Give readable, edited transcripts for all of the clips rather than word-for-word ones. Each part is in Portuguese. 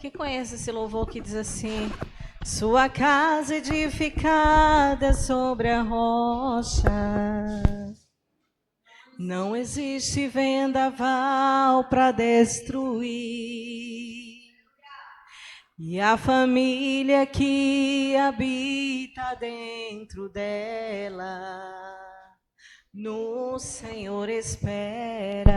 Quem conhece esse louvor que diz assim: sua casa edificada sobre a rocha, não existe vendaval para destruir. E a família que habita dentro dela, no Senhor espera.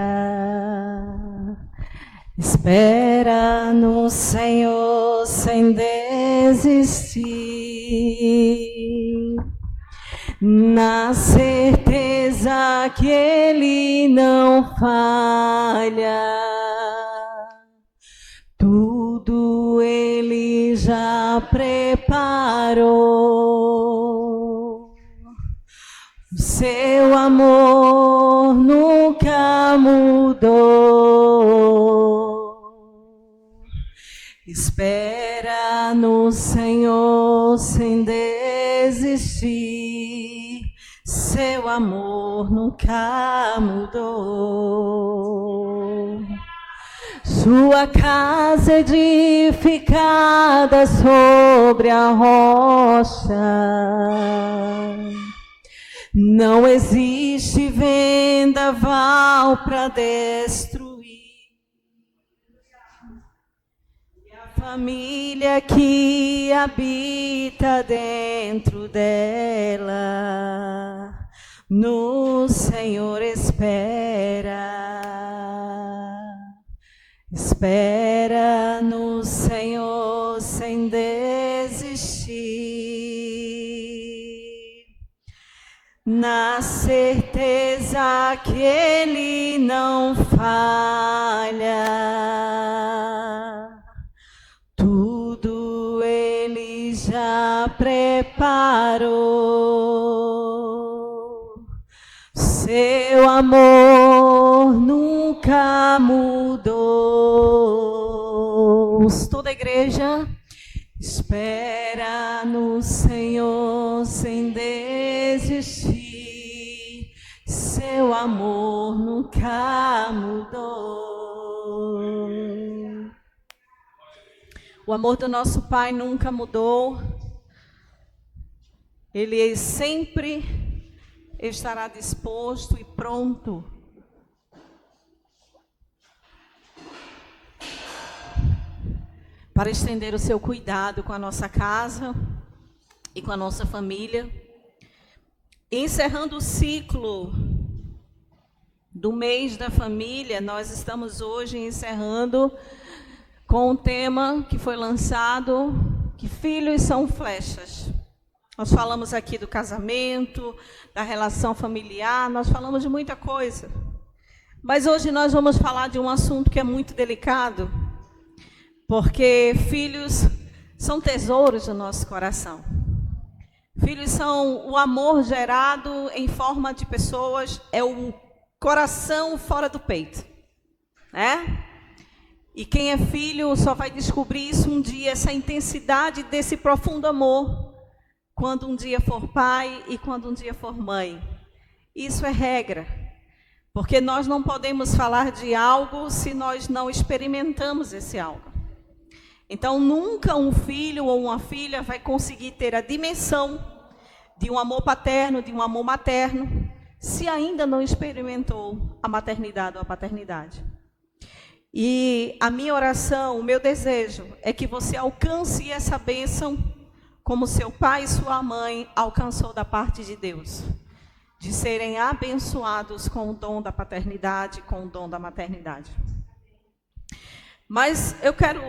Espera no Senhor sem desistir, na certeza que Ele não falha. Tudo Ele já preparou. O seu amor nunca mudou. Espera no Senhor sem desistir. Seu amor nunca mudou. Sua casa edificada sobre a rocha, não existe vendaval para destruir. E a família que habita dentro dela, no Senhor espera. Espera no Senhor sem desistir, na certeza que Ele não falha. Tudo Ele já preparou. Seu amor nunca mudou. Toda a igreja espera no Senhor sem desistir. Seu amor nunca mudou. O amor do nosso Pai nunca mudou. Ele sempre estará disposto e pronto para estender o seu cuidado com a nossa casa e com a nossa família. Encerrando o ciclo do mês da família, nós estamos hoje encerrando com um tema que foi lançado, que filhos são flechas. Nós falamos aqui do casamento, da relação familiar, nós falamos de muita coisa. Mas hoje nós vamos falar de um assunto que é muito delicado, porque filhos são tesouros do nosso coração. Filhos são o amor gerado em forma de pessoas, é o coração fora do peito, né? E quem é filho só vai descobrir isso um dia, essa intensidade desse profundo amor, quando um dia for pai e quando um dia for mãe. Isso é regra, porque nós não podemos falar de algo se nós não experimentamos esse algo. Então, nunca um filho ou uma filha vai conseguir ter a dimensão de um amor paterno, de um amor materno, se ainda não experimentou a maternidade ou a paternidade. E a minha oração, o meu desejo é que você alcance essa bênção como seu pai e sua mãe alcançou da parte de Deus, de serem abençoados com o dom da paternidade, com o dom da maternidade. Mas eu quero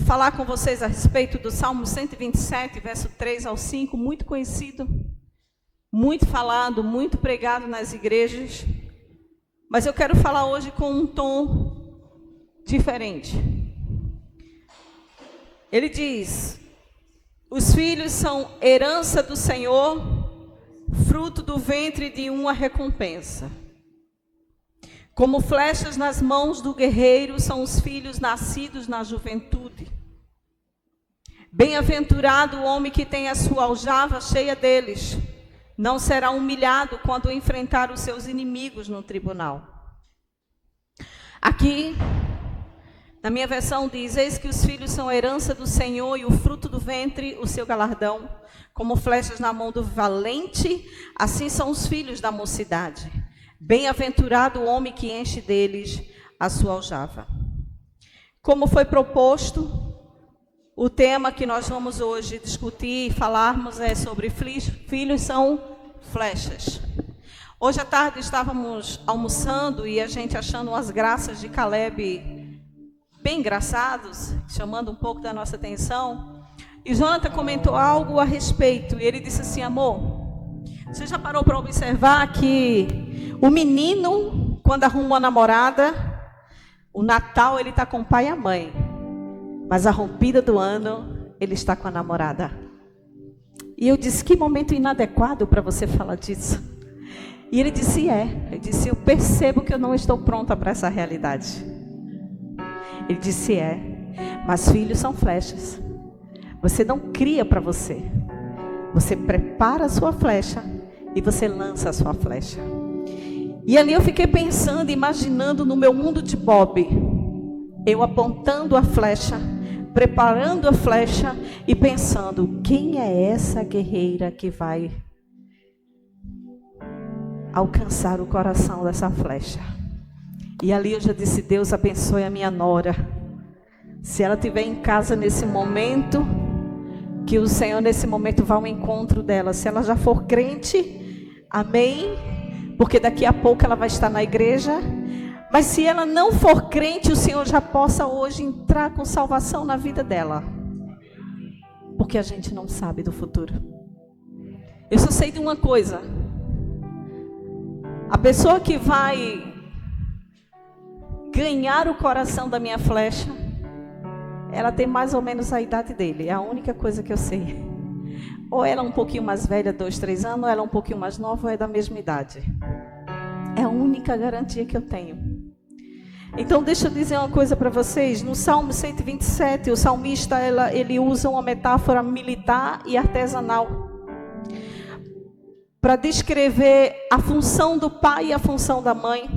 falar com vocês a respeito do Salmo 127, verso 3 ao 5, muito conhecido, muito falado, muito pregado nas igrejas, mas eu quero falar hoje com um tom diferente. Ele diz: os filhos são herança do Senhor, fruto do ventre de uma recompensa. Como flechas nas mãos do guerreiro são os filhos nascidos na juventude. Bem-aventurado o homem que tem a sua aljava cheia deles. Não será humilhado quando enfrentar os seus inimigos no tribunal. Aqui Na minha versão diz: eis que os filhos são a herança do Senhor e o fruto do ventre, o seu galardão. Como flechas na mão do valente, assim são os filhos da mocidade. Bem-aventurado o homem que enche deles a sua aljava. Como foi proposto, o tema que nós vamos hoje discutir e falarmos é sobre filhos são flechas. Hoje à tarde estávamos almoçando e a gente achando umas graças de Caleb bem engraçados, chamando um pouco da nossa atenção. E Jonathan comentou algo a respeito. E ele disse assim: amor, você já parou para observar que o menino, quando arruma uma namorada, o Natal ele está com o pai e a mãe, mas a rompida do ano ele está com a namorada. E eu disse: que momento inadequado para você falar disso. E ele disse: ele disse: eu percebo que eu não estou pronta para essa realidade. Ele disse: mas filhos são flechas. Você não cria para você. Você prepara a sua flecha e você lança a sua flecha. E ali eu fiquei pensando, imaginando no meu mundo de Bob, eu apontando a flecha, preparando a flecha e pensando: quem é essa guerreira que vai alcançar o coração dessa flecha? E ali eu já disse: Deus abençoe a minha nora. Se ela estiver em casa nesse momento, que o Senhor nesse momento vá ao encontro dela. Se ela já for crente, amém, porque daqui a pouco ela vai estar na igreja. Mas se ela não for crente, o Senhor já possa hoje entrar com salvação na vida dela, porque a gente não sabe do futuro. Eu só sei de uma coisa: a pessoa que vai ganhar o coração da minha flecha, ela tem mais ou menos a idade dele. É a única coisa que eu sei. Ou ela é um pouquinho mais velha, 2, 3 anos, ou ela é um pouquinho mais nova, ou é da mesma idade. É a única garantia que eu tenho. Então deixa eu dizer uma coisa para vocês. No Salmo 127, o salmista ele usa uma metáfora militar e artesanal para descrever a função do pai e a função da mãe,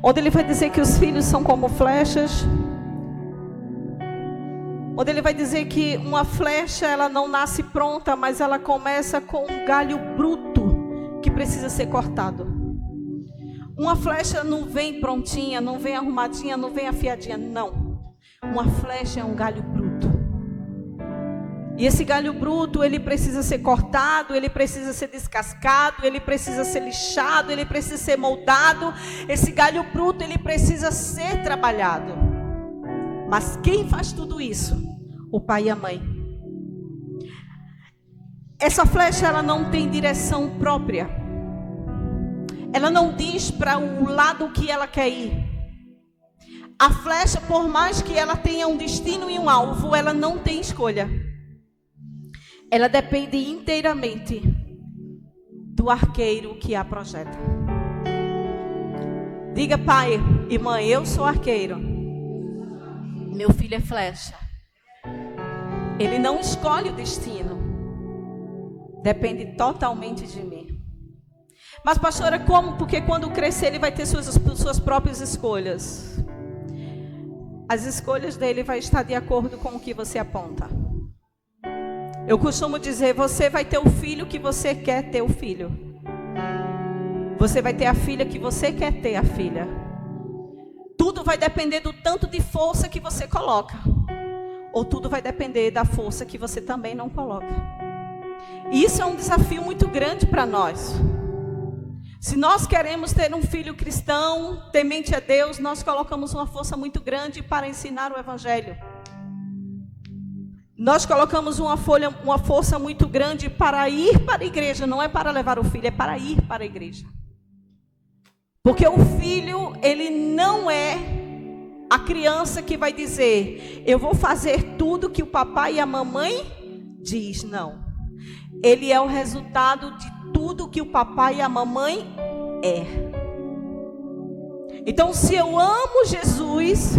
onde ele vai dizer que os filhos são como flechas, onde ele vai dizer que uma flecha ela não nasce pronta, mas ela começa com um galho bruto que precisa ser cortado. Uma flecha não vem prontinha, não vem arrumadinha, não vem afiadinha, não. Uma flecha é um galho bruto. E esse galho bruto, ele precisa ser cortado, ele precisa ser descascado, ele precisa ser lixado, ele precisa ser moldado. Esse galho bruto, ele precisa ser trabalhado. Mas quem faz tudo isso? O pai e a mãe. Essa flecha, ela não tem direção própria. Ela não diz para o lado que ela quer ir. A flecha, por mais que ela tenha um destino e um alvo, ela não tem escolha. Ela depende inteiramente do arqueiro que a projeta. Diga: pai e mãe, eu sou arqueiro. Meu filho é flecha. Ele não escolhe o destino. Depende totalmente de mim. Mas pastora, como? Porque quando crescer ele vai ter suas próprias escolhas. As escolhas dele vai estar de acordo com o que você aponta. Eu costumo dizer: você vai ter o filho que você quer ter o filho. Você vai ter a filha que você quer ter a filha. Tudo vai depender do tanto de força que você coloca. Ou tudo vai depender da força que você também não coloca. E isso é um desafio muito grande para nós. Se nós queremos ter um filho cristão, temente a Deus, nós colocamos uma força muito grande para ensinar o Evangelho. Nós colocamos uma força muito grande para ir para a igreja. Não é para levar o filho, é para ir para a igreja. Porque o filho, ele não é a criança que vai dizer: eu vou fazer tudo que o papai e a mamãe diz. Não. Ele é o resultado de tudo que o papai e a mamãe é. Então, se eu amo Jesus,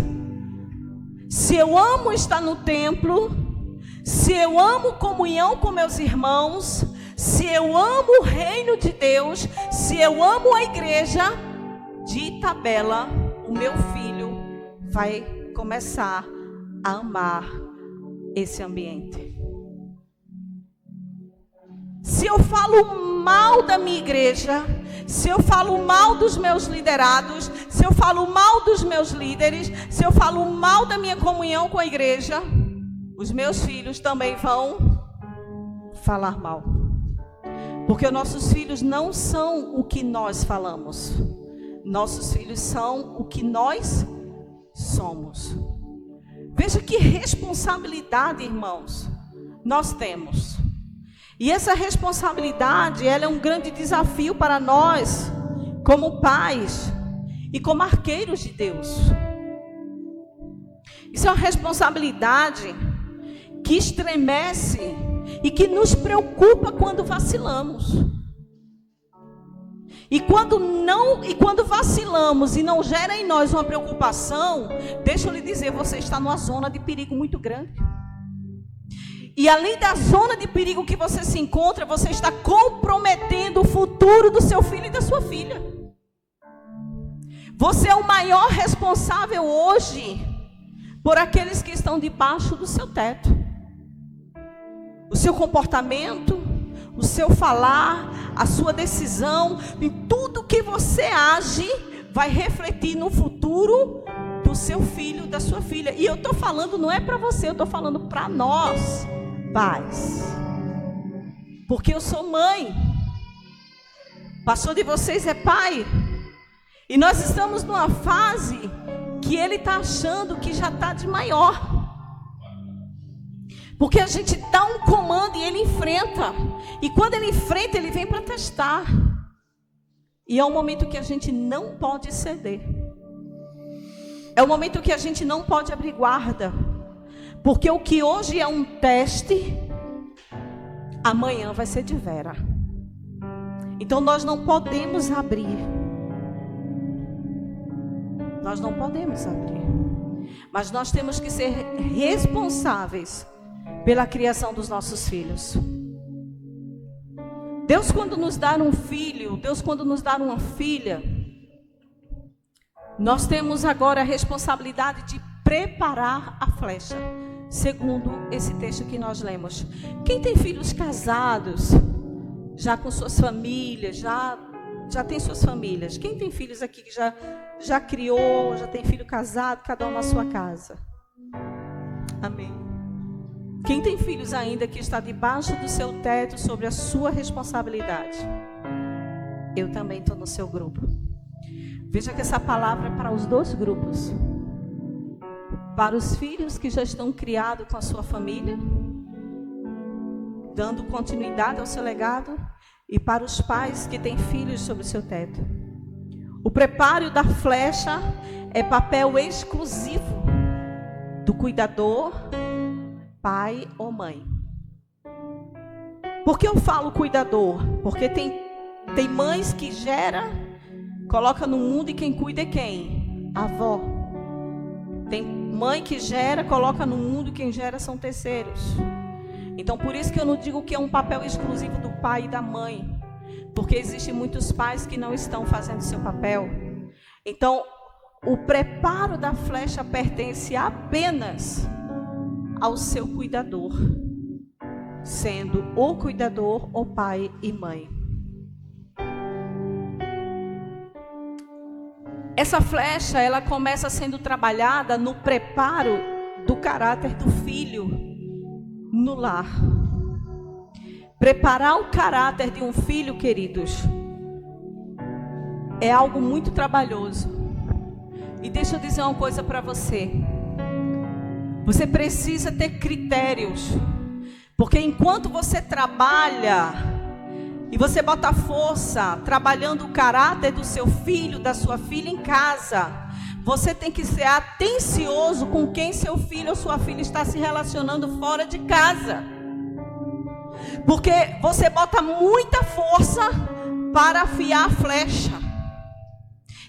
se eu amo estar no templo, se eu amo comunhão com meus irmãos, se eu amo o reino de Deus, se eu amo a igreja, de tabela, o meu filho vai começar a amar esse ambiente. Se eu falo mal da minha igreja, se eu falo mal dos meus liderados, se eu falo mal dos meus líderes, se eu falo mal da minha comunhão com a igreja, os meus filhos também vão falar mal. Porque nossos filhos não são o que nós falamos. Nossos filhos são o que nós somos. Veja que responsabilidade, irmãos, nós temos. E essa responsabilidade, ela é um grande desafio para nós, como pais e como arqueiros de Deus. Isso é uma responsabilidade que estremece e que nos preocupa quando vacilamos. E quando vacilamos e não gera em nós uma preocupação, deixa eu lhe dizer, você está numa zona de perigo muito grande. E além da zona de perigo que você se encontra, você está comprometendo o futuro do seu filho e da sua filha. Você é o maior responsável hoje por aqueles que estão debaixo do seu teto. O seu comportamento, o seu falar, a sua decisão, em tudo que você age, vai refletir no futuro do seu filho, da sua filha. E eu estou falando, não é para você, eu estou falando para nós, pais. Porque eu sou mãe. O pastor de vocês é pai. E nós estamos numa fase que ele está achando que já está de maior. Porque a gente dá um comando e ele enfrenta. E quando ele enfrenta, ele vem para testar. E é um momento que a gente não pode ceder. É um momento que a gente não pode abrir guarda. Porque o que hoje é um teste, amanhã vai ser de vera. Então nós não podemos abrir. Nós não podemos abrir. Mas nós temos que ser responsáveis pela criação dos nossos filhos. Deus, quando nos dá um filho, Deus, quando nos dá uma filha, nós temos agora a responsabilidade de preparar a flecha, segundo esse texto que nós lemos. Quem tem filhos casados, já com suas famílias, já tem suas famílias? Quem tem filhos aqui que já criou, já tem filho casado, cada um na sua casa? Amém. Quem tem filhos ainda que está debaixo do seu teto, sobre a sua responsabilidade? Eu também estou no seu grupo. Veja que essa palavra é para os dois grupos. Para os filhos que já estão criados com a sua família, dando continuidade ao seu legado, e para os pais que têm filhos sob o seu teto. O preparo da flecha é papel exclusivo do cuidador, pai ou mãe. Por que eu falo cuidador? Porque tem mães que gera, coloca no mundo, e quem cuida é quem? A avó. Tem mãe que gera, coloca no mundo, e quem gera são terceiros. Então por isso que eu não digo que é um papel exclusivo do pai e da mãe, porque existem muitos pais que não estão fazendo seu papel. Então o preparo da flecha pertence apenas ao seu cuidador, sendo o cuidador o pai e mãe. Essa flecha, ela começa sendo trabalhada no preparo do caráter do filho no lar. Preparar o caráter de um filho, queridos, é algo muito trabalhoso. E deixa eu dizer uma coisa para você. Você precisa ter critérios. Porque enquanto você trabalha e você bota força trabalhando o caráter do seu filho, da sua filha em casa, você tem que ser atencioso com quem seu filho ou sua filha está se relacionando fora de casa. Porque você bota muita força para afiar a flecha.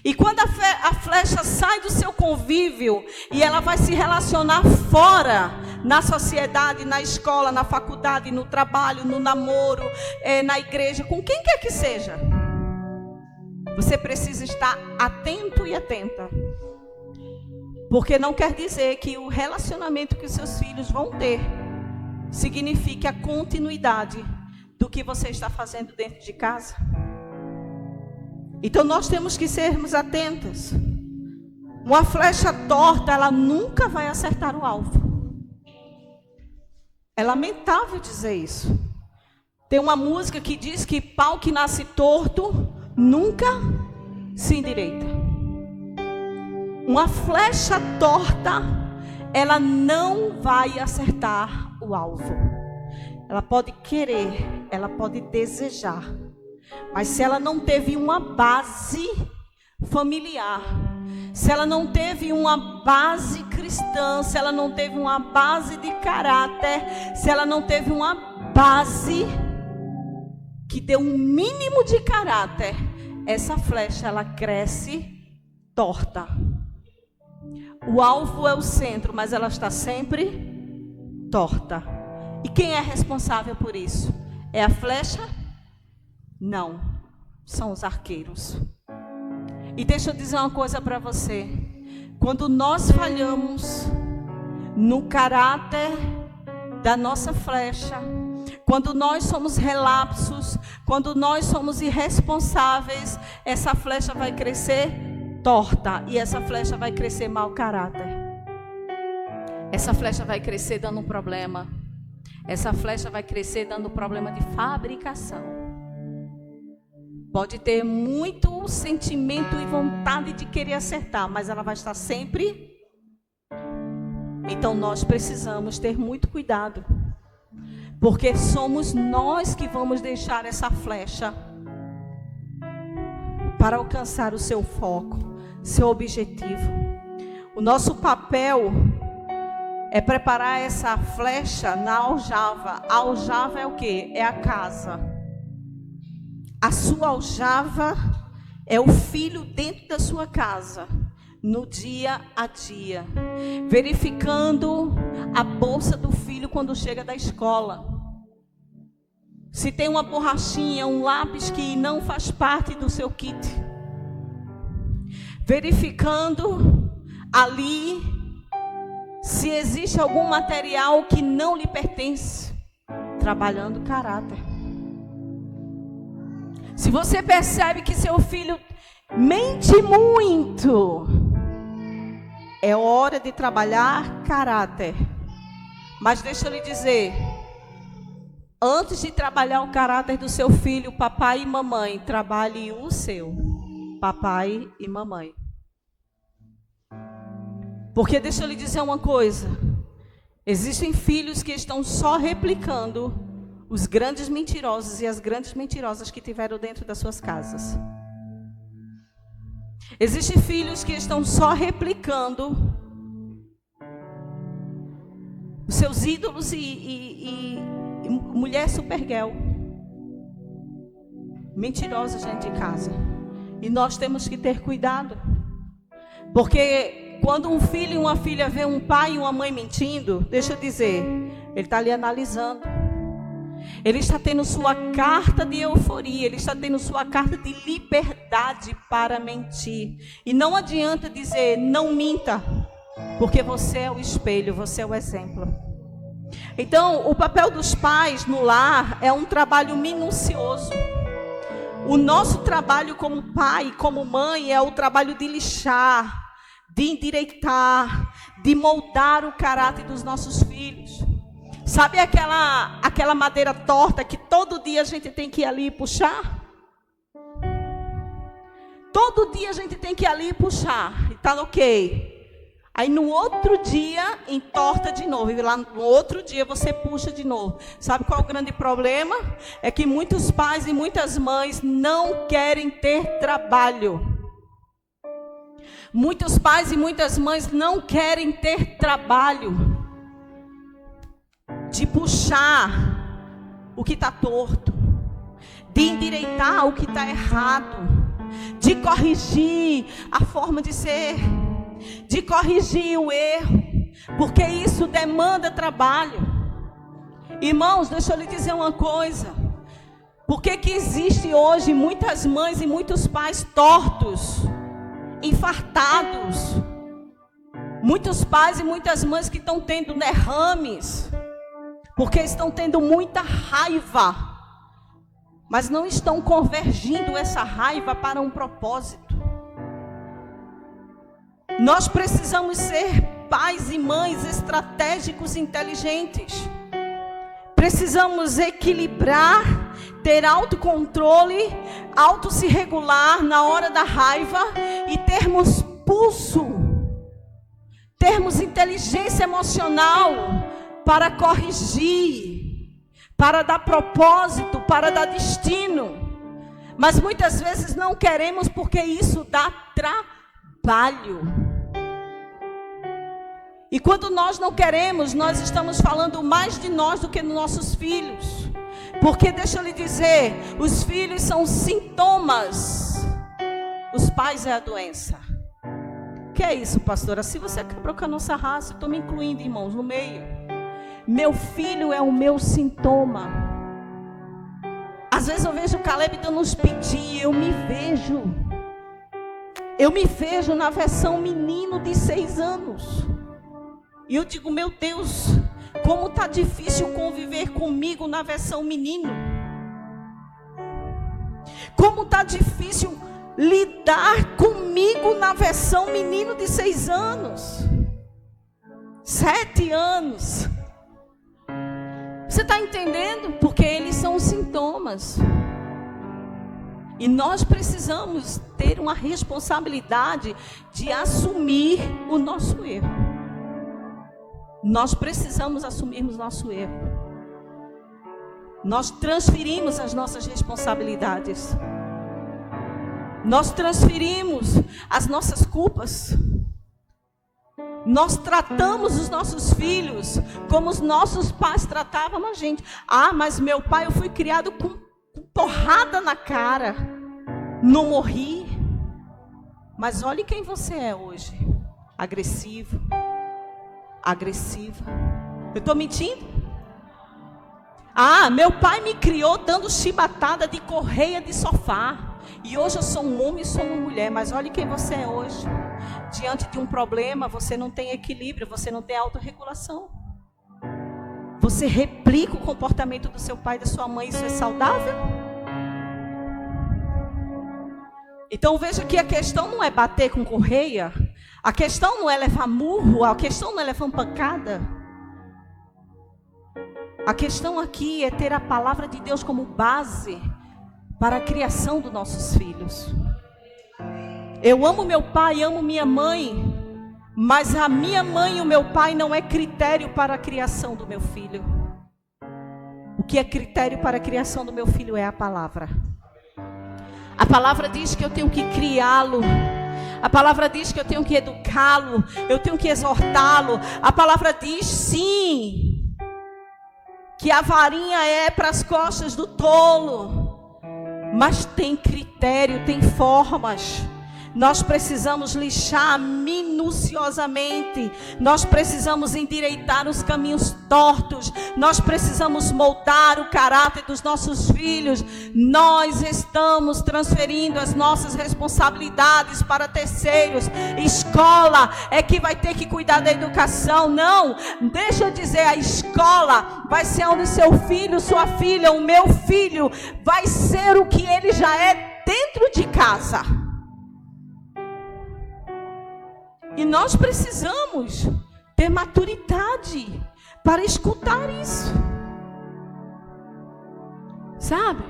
E quando a flecha sai do seu convívio e ela vai se relacionar fora, na sociedade, na escola, na faculdade, no trabalho, no namoro, na igreja, com quem quer que seja, você precisa estar atento e atenta. Porque não quer dizer que o relacionamento que os seus filhos vão ter signifique a continuidade do que você está fazendo dentro de casa. Então nós temos que sermos atentos. Uma flecha torta, ela nunca vai acertar o alvo. É lamentável dizer isso. Tem uma música que diz que pau que nasce torto nunca se endireita. Uma flecha torta, ela não vai acertar o alvo. Ela pode querer, ela pode desejar, mas se ela não teve uma base familiar, se ela não teve uma base cristã, se ela não teve uma base de caráter, se ela não teve uma base que dê um mínimo de caráter, essa flecha ela cresce torta. O alvo é o centro, mas ela está sempre torta. E quem é responsável por isso? É a flecha? Não, são os arqueiros. E deixa eu dizer uma coisa para você. Quando nós falhamos no caráter da nossa flecha, quando nós somos relapsos, quando nós somos irresponsáveis, essa flecha vai crescer torta, e essa flecha vai crescer mau caráter. Essa flecha vai crescer dando um problema. Essa flecha vai crescer dando problema de fabricação. Pode ter muito sentimento e vontade de querer acertar, mas ela vai estar sempre. Então nós precisamos ter muito cuidado, porque somos nós que vamos deixar essa flecha para alcançar o seu foco, seu objetivo. O nosso papel é preparar essa flecha na aljava. A aljava é o quê? É a casa. A sua aljava é o filho dentro da sua casa, no dia a dia, verificando a bolsa do filho quando chega da escola. Se tem uma borrachinha, um lápis que não faz parte do seu kit, verificando ali se existe algum material que não lhe pertence, trabalhando caráter. Se você percebe que seu filho mente muito, é hora de trabalhar caráter. Mas deixa eu lhe dizer, antes de trabalhar o caráter do seu filho, papai e mamãe, trabalhe o seu, papai e mamãe. Porque deixa eu lhe dizer uma coisa, existem filhos que estão só replicando os grandes mentirosos e as grandes mentirosas que tiveram dentro das suas casas. Existem filhos que estão só replicando os seus ídolos e mulher supergirl, mentirosa dentro de casa. E nós temos que ter cuidado, porque quando um filho e uma filha vê um pai e uma mãe mentindo, deixa eu dizer, ele está ali analisando. Ele está tendo sua carta de euforia, ele está tendo sua carta de liberdade para mentir. E não adianta dizer, não minta, porque você é o espelho, você é o exemplo. Então, o papel dos pais no lar é um trabalho minucioso. O nosso trabalho como pai, como mãe, é o trabalho de lixar, de endireitar, de moldar o caráter dos nossos filhos. Sabe aquela madeira torta que todo dia a gente tem que ir ali e puxar? Todo dia a gente tem que ir ali e puxar. E tá ok. Aí no outro dia entorta de novo. E lá no outro dia você puxa de novo. Sabe qual é o grande problema? É que muitos pais e muitas mães não querem ter trabalho. Muitos pais e muitas mães não querem ter trabalho de puxar o que está torto, de endireitar o que está errado, de corrigir a forma de ser, de corrigir o erro, porque isso demanda trabalho. Irmãos, deixa eu lhe dizer uma coisa. Por que existe hoje muitas mães e muitos pais tortos, infartados, Muitos pais e muitas mães que estão tendo derrames, porque estão tendo muita raiva, mas não estão convergindo essa raiva para um propósito. Nós precisamos ser pais e mães estratégicos e inteligentes. Precisamos equilibrar, ter autocontrole, se regular na hora da raiva e termos pulso, termos inteligência emocional para corrigir, para dar propósito, para dar destino. Mas muitas vezes não queremos porque isso dá trabalho. E quando nós não queremos, nós estamos falando mais de nós do que dos nossos filhos. Porque deixa eu lhe dizer, os filhos são sintomas, os pais é a doença. Que é isso, pastora? Se você quebrou com a nossa raça, eu estou me incluindo, irmãos, no meio. Meu filho é o meu sintoma. Às vezes eu vejo o Caleb dando uns pedidos, eu me vejo na versão menino de 6 anos. E eu digo, meu Deus, como está difícil conviver comigo na versão menino. Como está difícil lidar comigo na versão menino de 6 anos. 7 anos. Você está entendendo? Porque eles são os sintomas. E nós precisamos ter uma responsabilidade de assumir o nosso erro. Nós precisamos assumirmos nosso erro. Nós transferimos as nossas responsabilidades. Nós transferimos as nossas culpas. Nós tratamos os nossos filhos como os nossos pais tratavam a gente. Ah, mas meu pai, eu fui criado com porrada na cara. Não morri. Mas olhe quem você é hoje. Agressiva. Eu estou mentindo? Ah, meu pai me criou dando chibatada de correia de sofá. E hoje eu sou um homem e sou uma mulher. Mas olhe quem você é hoje. Diante de um problema, você não tem equilíbrio, você não tem autorregulação. Você replica o comportamento do seu pai e da sua mãe. Isso é saudável? Então veja que a questão não é bater com correia. A questão não é levar murro, a questão não é levar pancada. A questão aqui é ter a palavra de Deus como base para a criação dos nossos filhos. Eu amo meu pai, amo minha mãe, mas a minha mãe e o meu pai não é critério para a criação do meu filho. O que é critério para a criação do meu filho é a palavra. A palavra diz que eu tenho que criá-lo. A palavra diz que eu tenho que educá-lo, eu tenho que exortá-lo. A palavra diz, sim, que a varinha é para as costas do tolo. Mas tem critério, tem formas. Nós precisamos lixar minuciosamente. Nós precisamos endireitar os caminhos tortos. Nós precisamos moldar o caráter dos nossos filhos. Nós estamos transferindo as nossas responsabilidades para terceiros. Escola é que vai ter que cuidar da educação. Não, deixa eu dizer, a escola vai ser onde seu filho, sua filha, o meu filho vai ser o que ele já é dentro de casa. E nós precisamos ter maturidade para escutar isso. Sabe?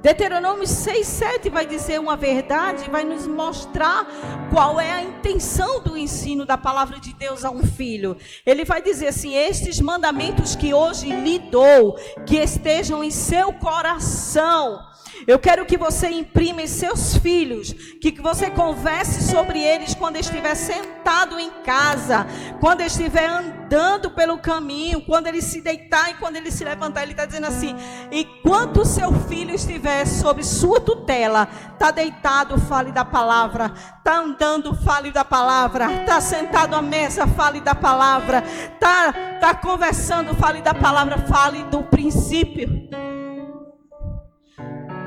Deuteronômio 6:7 vai dizer uma verdade, vai nos mostrar qual é a intenção do ensino da palavra de Deus a um filho. Ele vai dizer assim: estes mandamentos que hoje lhe dou, que estejam em seu coração. Eu quero que você imprima em seus filhos, que você converse sobre eles quando estiver sentado em casa, quando estiver andando pelo caminho, quando ele se deitar e quando ele se levantar. Ele está dizendo assim: enquanto o seu filho estiver sob sua tutela, está deitado, fale da palavra, está andando, fale da palavra, está sentado à mesa, fale da palavra, está conversando, fale da palavra, fale do princípio.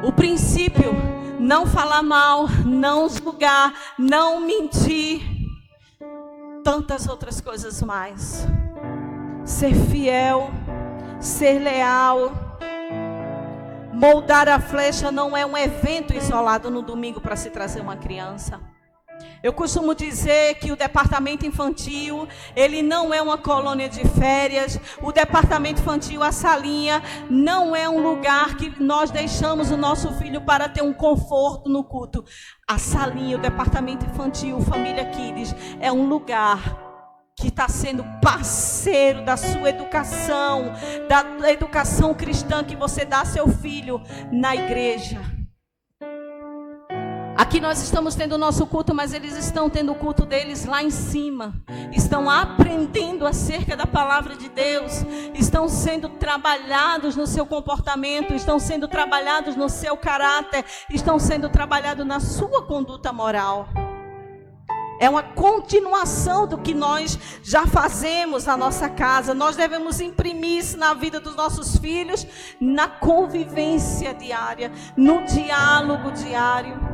O princípio, não falar mal, não julgar, não mentir. tantas outras coisas mais. Ser fiel, ser leal. Moldar a flecha não é um evento isolado no domingo para se trazer uma criança. Eu costumo dizer que o departamento infantil, ele não é uma colônia de férias. O departamento infantil, a salinha, não é um lugar que nós deixamos o nosso filho para ter um conforto no culto. A salinha, o departamento infantil, Família Kids, é um lugar que está sendo parceiro da sua educação, da educação cristã que você dá a seu filho na igreja. Aqui nós estamos tendo o nosso culto, mas eles estão tendo o culto deles lá em cima. Estão aprendendo acerca da palavra de Deus. Estão sendo trabalhados no seu comportamento. Estão sendo trabalhados no seu caráter. Estão sendo trabalhados na sua conduta moral. É uma continuação do que nós já fazemos na nossa casa. Nós devemos imprimir isso na vida dos nossos filhos, na convivência diária, no diálogo diário.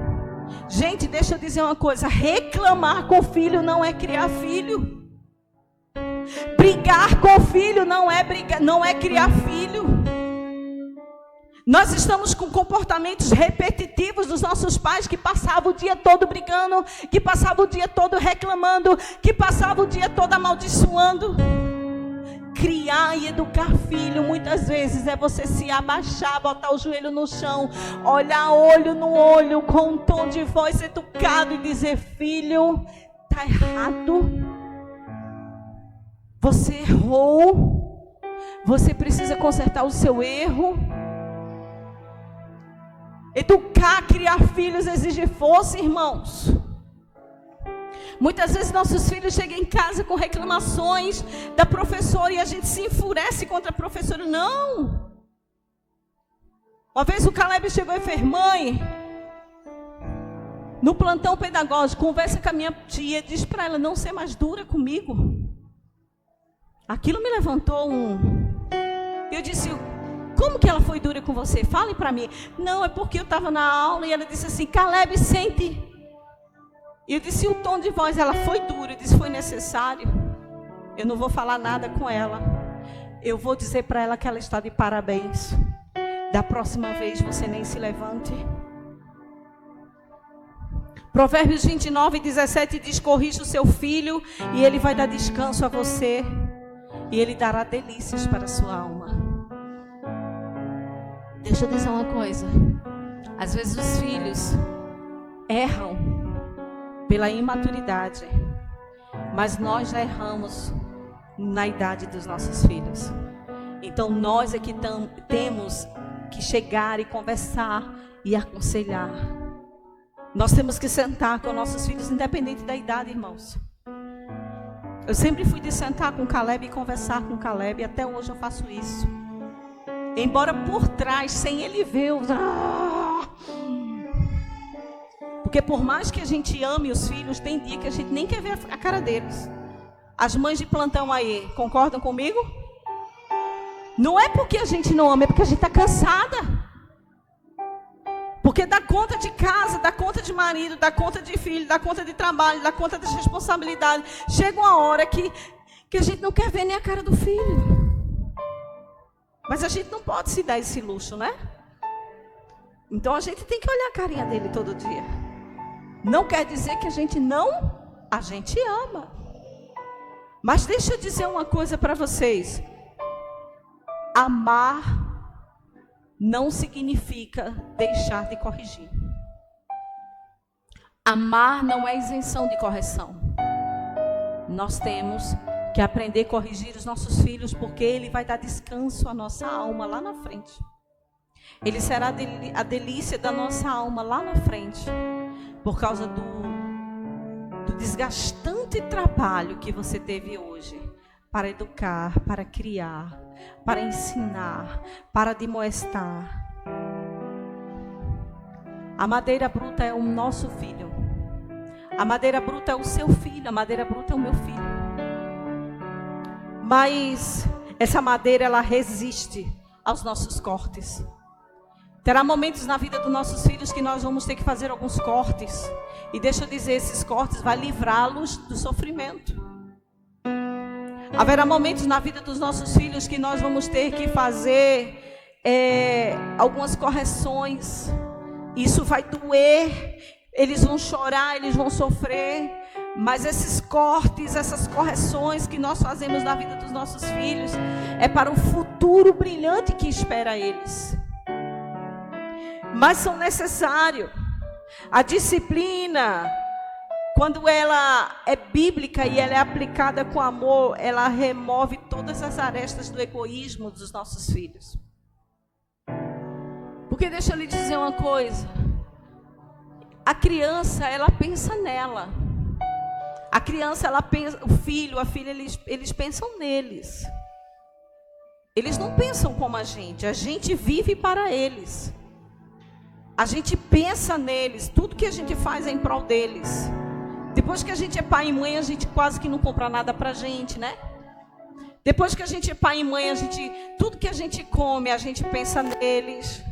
Gente, deixa eu dizer uma coisa. Reclamar com o filho não é criar filho. Brigar com o filho não é criar filho. Nós estamos com comportamentos repetitivos dos nossos pais que passavam o dia todo brigando, que passavam o dia todo reclamando, que passavam o dia todo amaldiçoando. Criar e educar filho, muitas vezes, é você se abaixar, botar o joelho no chão, olhar olho no olho, com um tom de voz educado e dizer: filho, está errado. Você errou. Você precisa consertar o seu erro. Educar, criar filhos exige força, irmãos. Muitas vezes nossos filhos chegam em casa com reclamações da professora e a gente se enfurece contra a professora. Não. Uma vez o Caleb chegou e fez: mãe, no plantão pedagógico, conversa com a minha tia, diz para ela não ser mais dura comigo. Aquilo me levantou Eu disse: como que ela foi dura com você? Fale para mim. Não, é porque eu estava na aula e ela disse assim: Caleb, sente. E eu disse o tom de voz, ela foi dura. Eu disse: foi necessário. Eu não vou falar nada com ela. Eu vou dizer para ela que ela está de parabéns. Da próxima vez você nem se levante. Provérbios 29:17 diz: corrija o seu filho e ele vai dar descanso a você. E ele dará delícias para a sua alma. Deixa eu dizer uma coisa. Às vezes os filhos erram pela imaturidade, mas nós já erramos na idade dos nossos filhos. Então nós é que temos que chegar e conversar e aconselhar. Nós temos que sentar com nossos filhos, independente da idade, irmãos. Eu sempre fui de sentar com o Caleb e conversar com o Caleb, e até hoje eu faço isso. Embora por trás, sem ele ver, porque por mais que a gente ame os filhos, tem dia que a gente nem quer ver a cara deles. As mães de plantão aí, concordam comigo? Não é porque a gente não ama, é porque a gente está cansada. Porque dá conta de casa, dá conta de marido, dá conta de filho, dá conta de trabalho, dá conta das responsabilidades. Chega uma hora que a gente não quer ver nem a cara do filho. Mas a gente não pode se dar esse luxo, né? Então a gente tem que olhar a carinha dele todo dia. Não quer dizer que a gente ama. Mas deixa eu dizer uma coisa para vocês. Amar não significa deixar de corrigir. Amar não é isenção de correção. Nós temos que aprender a corrigir os nossos filhos, porque ele vai dar descanso à nossa alma lá na frente. Ele será a delícia da nossa alma lá na frente, por causa do desgastante trabalho que você teve hoje para educar, para criar, para ensinar, para admoestar. A madeira bruta é o nosso filho. A madeira bruta é o seu filho. A madeira bruta é o meu filho. Mas essa madeira, ela resiste aos nossos cortes. Terá momentos na vida dos nossos filhos que nós vamos ter que fazer alguns cortes. E deixa eu dizer, esses cortes vão livrá-los do sofrimento. Haverá momentos na vida dos nossos filhos que nós vamos ter que fazer algumas correções. Isso vai doer, eles vão chorar, eles vão sofrer. Mas esses cortes, essas correções que nós fazemos na vida dos nossos filhos é para o futuro brilhante que espera eles. Mas são necessários. A disciplina, quando ela é bíblica e ela é aplicada com amor, ela remove todas as arestas do egoísmo dos nossos filhos. Porque deixa eu lhe dizer uma coisa. A criança, ela pensa nela. A criança, ela pensa, o filho, a filha, eles pensam neles. Eles não pensam como a gente vive para eles. A gente pensa neles, tudo que a gente faz é em prol deles. Depois que a gente é pai e mãe, a gente quase que não compra nada pra gente, né? Depois que a gente é pai e mãe, tudo que a gente come, a gente pensa neles.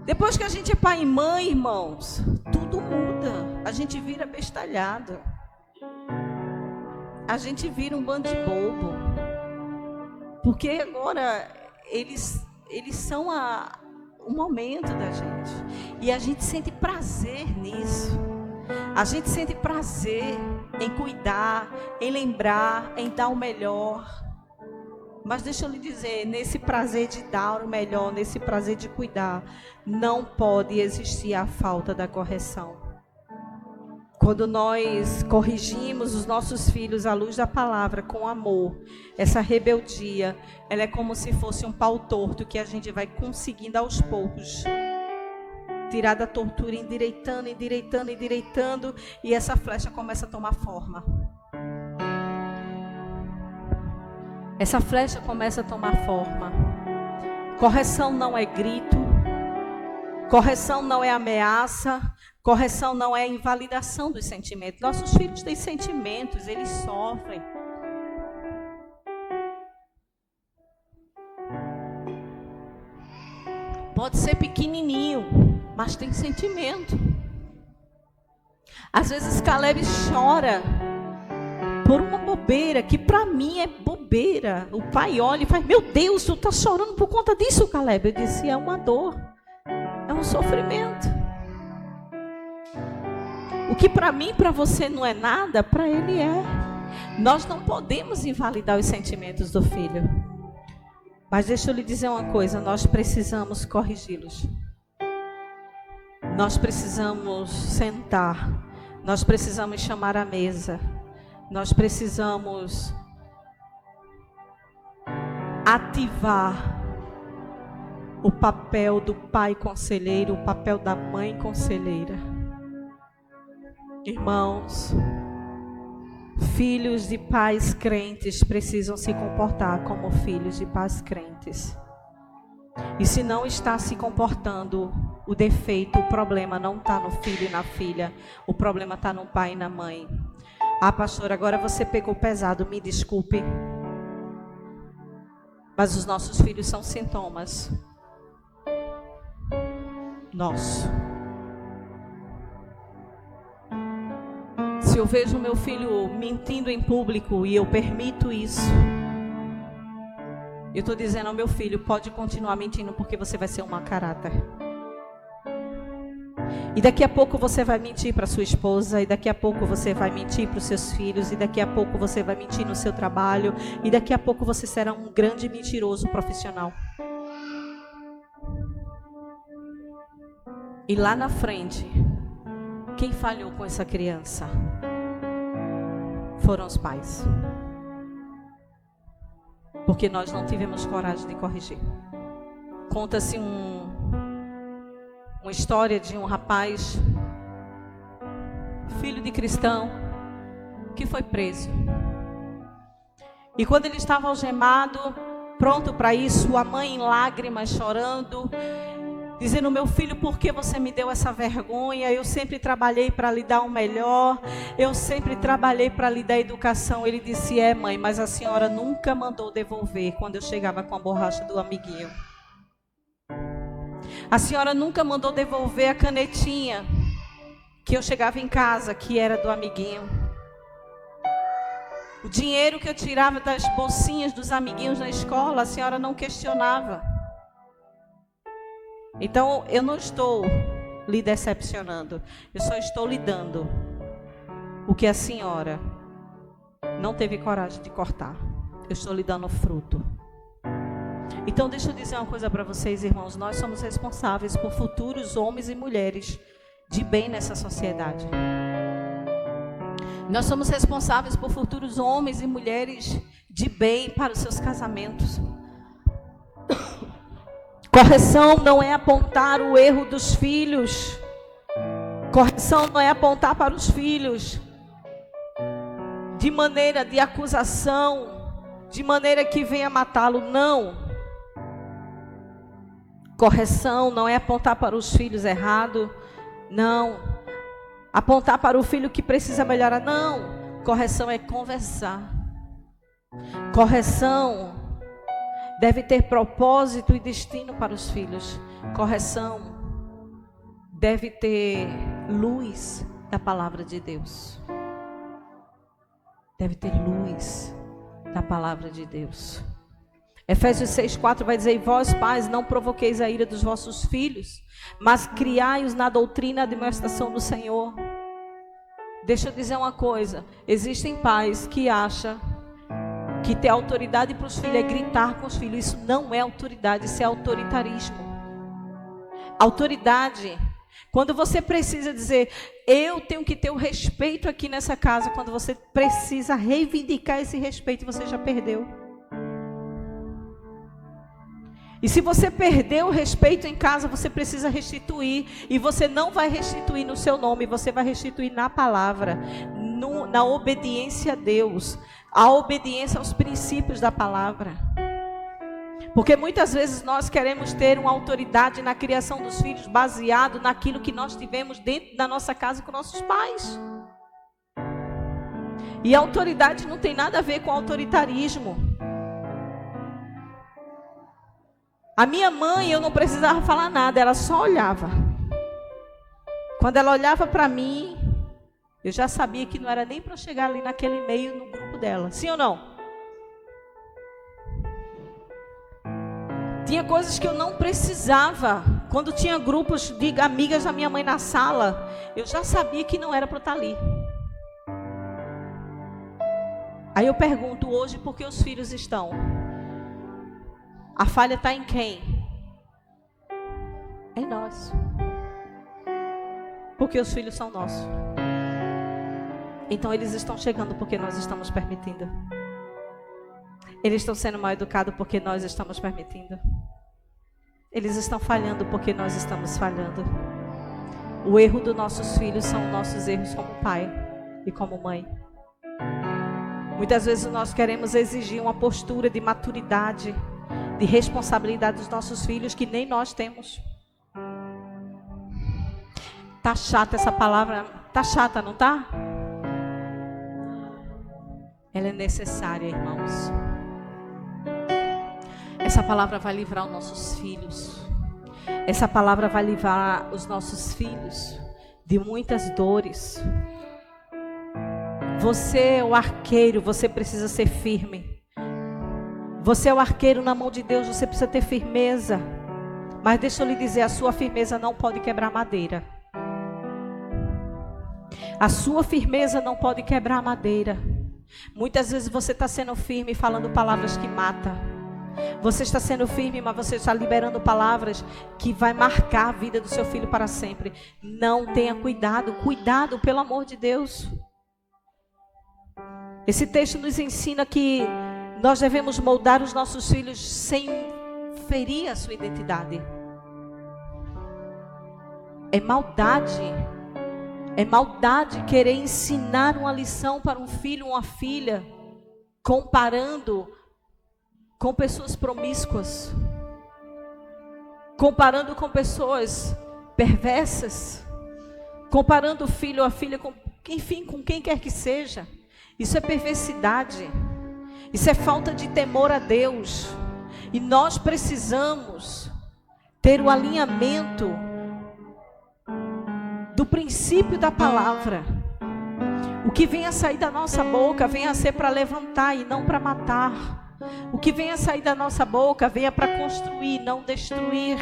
Depois que a gente é pai e mãe, irmãos, tudo muda. A gente vira bestalhado. A gente vira um bando de bobo. Porque agora eles são o momento da gente. E a gente sente prazer nisso. A gente sente prazer em cuidar, em lembrar, em dar o melhor. Mas deixa eu lhe dizer, nesse prazer de dar o melhor, nesse prazer de cuidar, não pode existir a falta da correção. Quando nós corrigimos os nossos filhos à luz da palavra, com amor, essa rebeldia, ela é como se fosse um pau torto que a gente vai conseguindo aos poucos tirar da tortura, endireitando, endireitando, endireitando, e essa flecha começa a tomar forma. Essa flecha começa a tomar forma. Correção não é grito. Correção não é ameaça. Correção não é invalidação dos sentimentos. Nossos filhos têm sentimentos, eles sofrem. Pode ser pequenininho, mas tem sentimento. Às vezes Caleb chora por uma bobeira, que para mim é bobeira. O pai olha e faz: meu Deus, tu está chorando por conta disso, Caleb? Eu disse: é uma dor, é um sofrimento. O que para mim, para você não é nada, para ele é. Nós não podemos invalidar os sentimentos do filho. Mas deixa eu lhe dizer uma coisa, nós precisamos corrigi-los. Nós precisamos sentar. Nós precisamos chamar à mesa. Nós precisamos ativar o papel do pai conselheiro, o papel da mãe conselheira. Irmãos, filhos de pais crentes precisam se comportar como filhos de pais crentes. E se não está se comportando, o defeito, o problema não está no filho e na filha. O problema está no pai e na mãe. Ah, pastor, agora você pegou pesado, me desculpe. Mas os nossos filhos são sintomas. Nosso. Se eu vejo meu filho mentindo em público e eu permito isso, eu estou dizendo ao meu filho: pode continuar mentindo, porque você vai ser um mau caráter. E daqui a pouco você vai mentir para sua esposa, e daqui a pouco você vai mentir para os seus filhos, e daqui a pouco você vai mentir no seu trabalho, e daqui a pouco você será um grande mentiroso profissional. E lá na frente, quem falhou com essa criança foram os pais. Porque nós não tivemos coragem de corrigir. Conta-se uma história de um rapaz, filho de cristão, que foi preso. E quando ele estava algemado, pronto para isso, a mãe em lágrimas, chorando, dizendo: meu filho, por que você me deu essa vergonha? Eu sempre trabalhei para lhe dar o melhor, eu sempre trabalhei para lhe dar educação. Ele disse: é, mãe, mas a senhora nunca mandou devolver quando eu chegava com a borracha do amiguinho. A senhora nunca mandou devolver a canetinha que eu chegava em casa, que era do amiguinho. O dinheiro que eu tirava das bolsinhas dos amiguinhos na escola, a senhora não questionava. Então, eu não estou lhe decepcionando. Eu só estou lhe dando o que a senhora não teve coragem de cortar. Eu estou lhe dando fruto. Então, deixa eu dizer uma coisa para vocês, irmãos. Nós somos responsáveis por futuros homens e mulheres de bem nessa sociedade. Nós somos responsáveis por futuros homens e mulheres de bem para os seus casamentos. Correção não é apontar o erro dos filhos. Correção não é apontar para os filhos de maneira de acusação, de maneira que venha matá-lo. Não. Correção não é apontar para os filhos errado. Não. Apontar para o filho que precisa melhorar. Não. Correção é conversar. Correção deve ter propósito e destino para os filhos. Correção deve ter luz da palavra de Deus. Deve ter luz da palavra de Deus. Efésios 6:4 vai dizer: e vós, pais, não provoqueis a ira dos vossos filhos, mas criai-os na doutrina e admoestação do Senhor. Deixa eu dizer uma coisa. Existem pais que acham que ter autoridade para os filhos é gritar com os filhos. Isso não é autoridade, isso é autoritarismo. Autoridade, quando você precisa dizer, eu tenho que ter o respeito aqui nessa casa, quando você precisa reivindicar esse respeito, você já perdeu. E se você perdeu o respeito em casa, você precisa restituir. E você não vai restituir no seu nome, você vai restituir na palavra, na obediência a Deus, a obediência aos princípios da palavra. Porque muitas vezes nós queremos ter uma autoridade na criação dos filhos baseado naquilo que nós tivemos dentro da nossa casa com nossos pais. E a autoridade não tem nada a ver com autoritarismo. A minha mãe, eu não precisava falar nada, ela só olhava. Quando ela olhava para mim, eu já sabia que não era nem para chegar ali naquele meio no grupo dela. Sim ou não? Tinha coisas que eu não precisava. Quando tinha grupos de amigas da minha mãe na sala, eu já sabia que não era para eu estar ali. Aí eu pergunto hoje, por que os filhos estão? A falha está em quem? Em nós. Porque os filhos são nossos. Então eles estão chegando porque nós estamos permitindo. Eles estão sendo mal educados porque nós estamos permitindo. Eles estão falhando porque nós estamos falhando. O erro dos nossos filhos são nossos erros como pai e como mãe. Muitas vezes nós queremos exigir uma postura de maturidade, de responsabilidade dos nossos filhos que nem nós temos. Tá chata essa palavra? Tá chata, não tá? Ela é necessária, irmãos. Essa palavra vai livrar os nossos filhos. Essa palavra vai livrar os nossos filhos de muitas dores. Você é o arqueiro, você precisa ser firme. Você é o arqueiro na mão de Deus, você precisa ter firmeza. Mas deixa eu lhe dizer, a sua firmeza não pode quebrar madeira. A sua firmeza não pode quebrar madeira. Muitas vezes você está sendo firme falando palavras que matam. Você está sendo firme, mas você está liberando palavras que vai marcar a vida do seu filho para sempre. Não tenha cuidado, cuidado, pelo amor de Deus. Esse texto nos ensina que nós devemos moldar os nossos filhos sem ferir a sua identidade. É maldade. É maldade querer ensinar uma lição para um filho ou uma filha, comparando com pessoas promíscuas, comparando com pessoas perversas, comparando o filho ou a filha com, enfim, com quem quer que seja. Isso é perversidade. Isso é falta de temor a Deus. E nós precisamos ter o alinhamento do princípio da palavra. O que venha sair da nossa boca venha ser para levantar e não para matar. O que venha sair da nossa boca venha para construir, não destruir.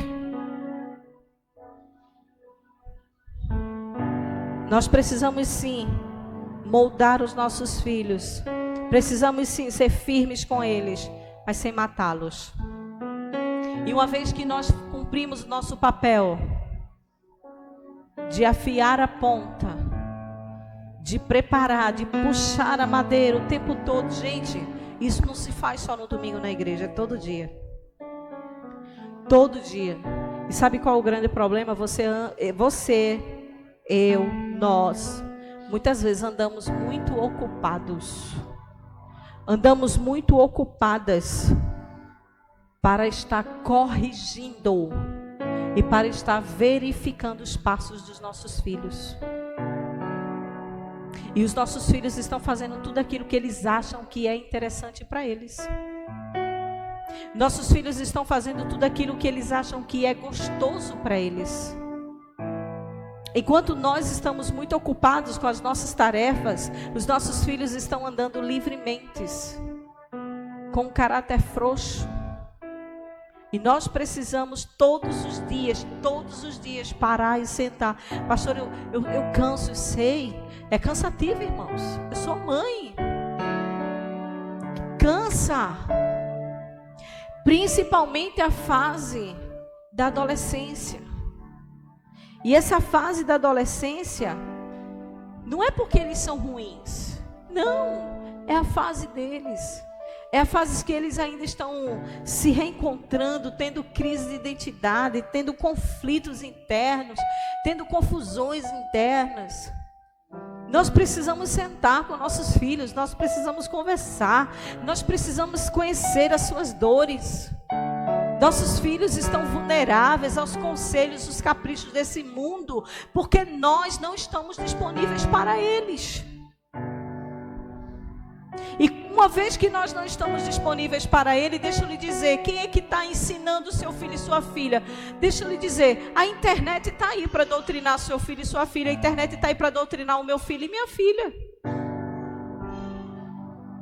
Nós precisamos sim moldar os nossos filhos. Precisamos sim ser firmes com eles, mas sem matá-los. E uma vez que nós cumprimos o nosso papel de afiar a ponta, de preparar, de puxar a madeira o tempo todo. Gente, isso não se faz só no domingo na igreja, é todo dia. Todo dia. E sabe qual é o grande problema? Eu, nós, muitas vezes andamos muito ocupados. Andamos muito ocupadas para estar corrigindo e para estar verificando os passos dos nossos filhos. E os nossos filhos estão fazendo tudo aquilo que eles acham que é interessante para eles. Nossos filhos estão fazendo tudo aquilo que eles acham que é gostoso para eles. Enquanto nós estamos muito ocupados com as nossas tarefas, os nossos filhos estão andando livremente, com um caráter frouxo. E nós precisamos todos os dias parar e sentar. Pastor, eu canso, eu sei. É cansativo, irmãos. Eu sou mãe. Cansa. Principalmente a fase da adolescência. E essa fase da adolescência não é porque eles são ruins. Não, é a fase deles. É a fase que eles ainda estão se reencontrando, tendo crise de identidade, tendo conflitos internos, tendo confusões internas. Nós precisamos sentar com nossos filhos, nós precisamos conversar, nós precisamos conhecer as suas dores. Nossos filhos estão vulneráveis aos conselhos, aos caprichos desse mundo, porque nós não estamos disponíveis para eles. E uma vez que nós não estamos disponíveis para ele, deixa eu lhe dizer, quem é que está ensinando seu filho e sua filha? Deixa eu lhe dizer, a internet está aí para doutrinar seu filho e sua filha, a internet está aí para doutrinar o meu filho e minha filha.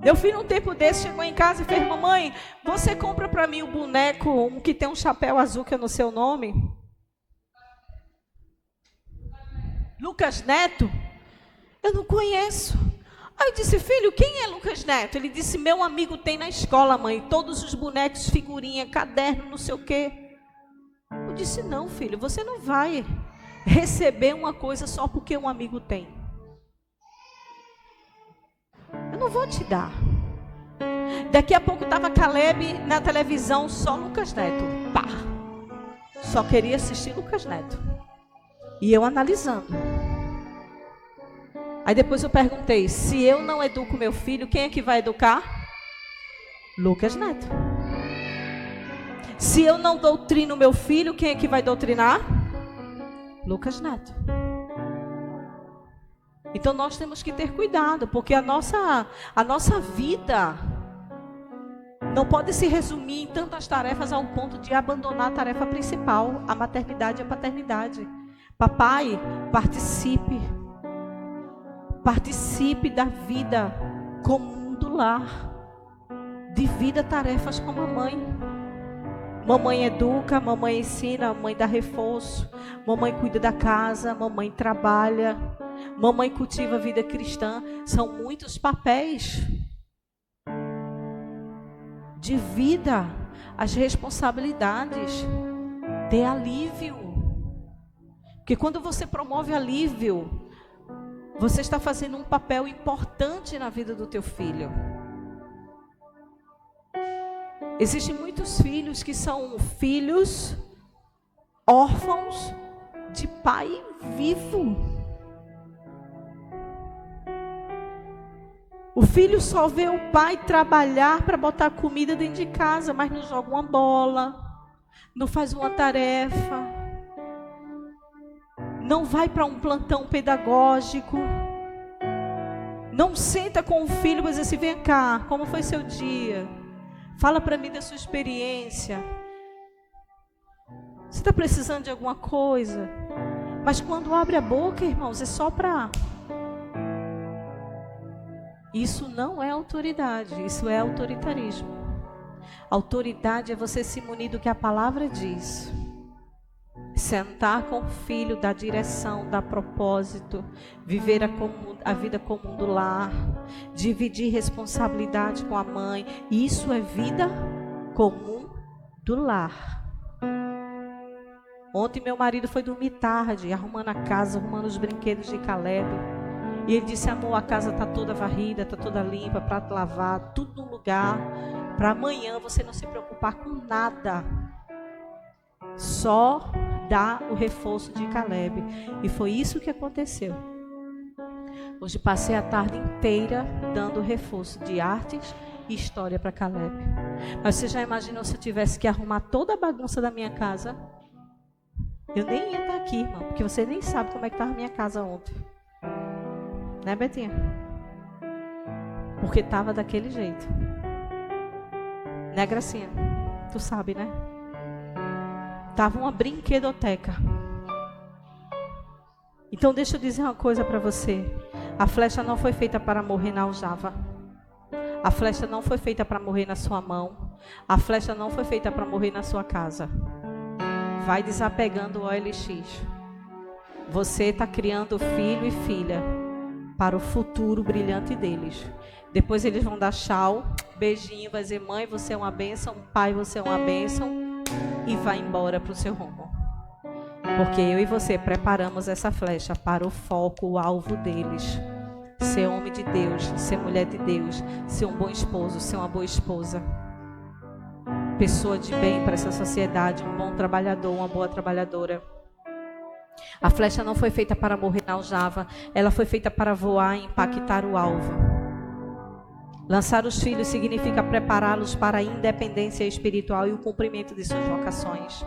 Meu filho, um tempo desse, chegou em casa e fez: mamãe, você compra para mim o boneco, um que tem um chapéu azul que eu não sei o nome? Lucas Neto? Eu não conheço. Aí eu disse: filho, quem é Lucas Neto? Ele disse: meu amigo tem na escola, mãe, todos os bonecos, figurinha, caderno, não sei o quê. Eu disse: não, filho, você não vai receber uma coisa só porque um amigo tem. Eu não vou te dar. Daqui a pouco estava Caleb na televisão, só Lucas Neto. Pá! Só queria assistir Lucas Neto. E eu analisando. Aí depois eu perguntei: se eu não educo meu filho, quem é que vai educar? Lucas Neto. Se eu não doutrino meu filho, quem é que vai doutrinar? Lucas Neto. Então nós temos que ter cuidado, porque a nossa vida não pode se resumir em tantas tarefas ao ponto de abandonar a tarefa principal, a maternidade e a paternidade. Papai, participe. Participe da vida comum do lar. Divida tarefas com a mamãe. Mamãe educa, mamãe ensina, mamãe dá reforço. Mamãe cuida da casa, mamãe trabalha. Mamãe cultiva a vida cristã. São muitos papéis. Divida as responsabilidades. Dê alívio. Porque quando você promove alívio, você está fazendo um papel importante na vida do teu filho. Existem muitos filhos que são filhos órfãos de pai vivo. O filho só vê o pai trabalhar para botar comida dentro de casa, mas não joga uma bola, não faz uma tarefa, não vai para um plantão pedagógico, não senta com o filho e diz assim: vem cá, como foi seu dia? Fala para mim da sua experiência. Você está precisando de alguma coisa? Mas quando abre a boca, irmãos, é só para Isso não é autoridade, isso é autoritarismo. Autoridade é você se munir do que a palavra diz. Sentar com o filho, dar direção, dar propósito, viver a vida comum do lar, dividir responsabilidade com a mãe. Isso é vida comum do lar. Ontem meu marido foi dormir tarde, arrumando a casa, arrumando os brinquedos de Caleb. E ele disse: amor, a casa está toda varrida, está toda limpa, prato lavado, tudo no lugar. Para amanhã você não se preocupar com nada. Só dar o reforço de Caleb. E foi isso que aconteceu. Hoje passei a tarde inteira dando reforço de artes e história para Caleb. Mas você já imaginou se eu tivesse que arrumar toda a bagunça da minha casa? Eu nem ia estar aqui, irmão, porque você nem sabe como é que estava a minha casa ontem. Né, Betinha? Porque estava daquele jeito. Né, Gracinha? Tu sabe, né? Tava uma brinquedoteca. Então deixa eu dizer uma coisa para você. A flecha não foi feita para morrer na aljava. A flecha não foi feita para morrer na sua mão. A flecha não foi feita para morrer na sua casa. Vai desapegando o OLX. Você está criando filho e filha para o futuro brilhante deles. Depois eles vão dar tchau, beijinho, vai dizer: mãe, você é uma bênção, pai, você é uma bênção, e vai embora para o seu rumo. Porque eu e você preparamos essa flecha para o foco, o alvo deles. Ser homem de Deus, ser mulher de Deus, ser um bom esposo, ser uma boa esposa. Pessoa de bem para essa sociedade, um bom trabalhador, uma boa trabalhadora. A flecha não foi feita para morrer na aljava, ela foi feita para voar e impactar o alvo. Lançar os filhos significa prepará-los para a independência espiritual e o cumprimento de suas vocações.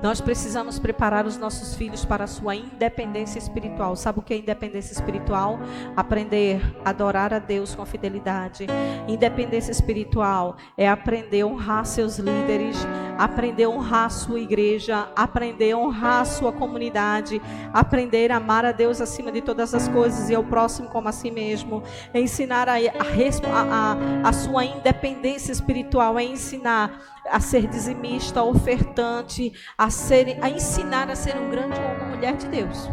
Nós precisamos preparar os nossos filhos para a sua independência espiritual. Sabe o que é independência espiritual? Aprender a adorar a Deus com fidelidade. Independência espiritual é aprender a honrar seus líderes, aprender a honrar a sua igreja, aprender a honrar a sua comunidade, aprender a amar a Deus acima de todas as coisas e ao próximo como a si mesmo. É ensinar a sua independência espiritual, é ensinar a ser dizimista, ofertante, a ensinar a ser um grande homem ou mulher de Deus.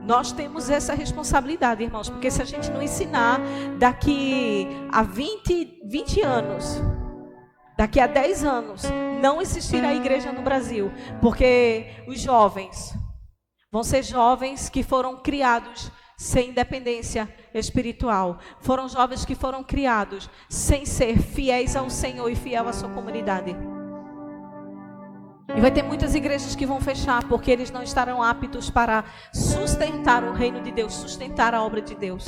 Nós temos essa responsabilidade, irmãos, porque se a gente não ensinar, daqui a 20 anos, daqui a 10 anos, não existirá igreja no Brasil, porque os jovens vão ser jovens que foram criados sem independência espiritual. Foram jovens que foram criados sem ser fiéis ao Senhor e fiel à sua comunidade. E vai ter muitas igrejas que vão fechar porque eles não estarão aptos para sustentar o reino de Deus, sustentar a obra de Deus.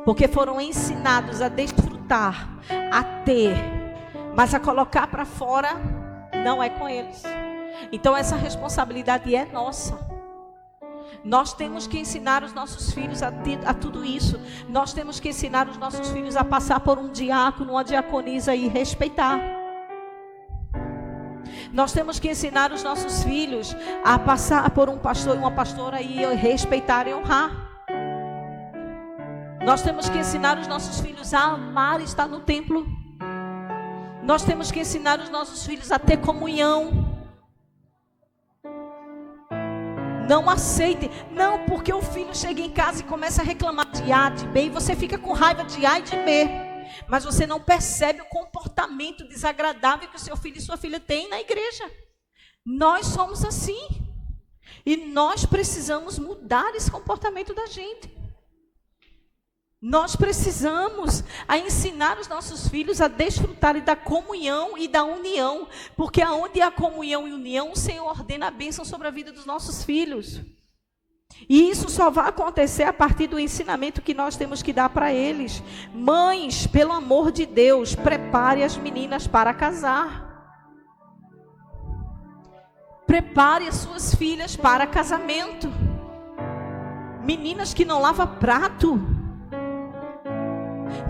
Porque foram ensinados a desfrutar, a ter, mas a colocar para fora não é com eles. Então essa responsabilidade é nossa. Nós temos que ensinar os nossos filhos a tudo isso. Nós temos que ensinar os nossos filhos a passar por um diácono, uma diaconisa e respeitar. Nós temos que ensinar os nossos filhos a passar por um pastor e uma pastora e respeitar e honrar. Nós temos que ensinar os nossos filhos a amar e estar no templo. Nós temos que ensinar os nossos filhos a ter comunhão. Não aceite, não, porque o filho chega em casa e começa a reclamar de A, de B, e você fica com raiva de A e de B, mas você não percebe o comportamento desagradável que o seu filho e sua filha têm na igreja. Nós somos assim, e nós precisamos mudar esse comportamento da gente. Nós precisamos ensinar os nossos filhos a desfrutarem da comunhão e da união, porque aonde há comunhão e união, o Senhor ordena a bênção sobre a vida dos nossos filhos. E isso só vai acontecer a partir do ensinamento que nós temos que dar para eles. Mães, pelo amor de Deus, prepare as meninas para casar. Prepare as suas filhas para casamento. Meninas que não lavam prato.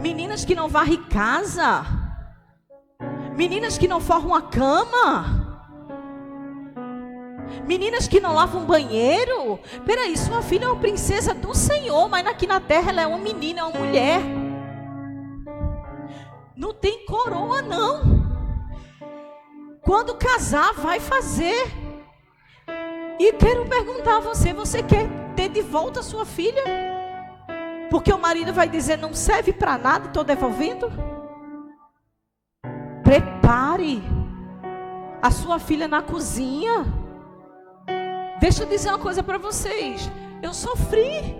Meninas que não varrem casa. Meninas que não forram a cama. Meninas que não lavam banheiro. Peraí, sua filha é uma princesa do Senhor, mas aqui na terra ela é uma menina, é uma mulher. Não tem coroa, não. Quando casar, vai fazer. E quero perguntar a você, você quer ter de volta a sua filha? Porque o marido vai dizer, não serve para nada, estou devolvendo? Prepare a sua filha na cozinha. Deixa eu dizer uma coisa para vocês. Eu sofri.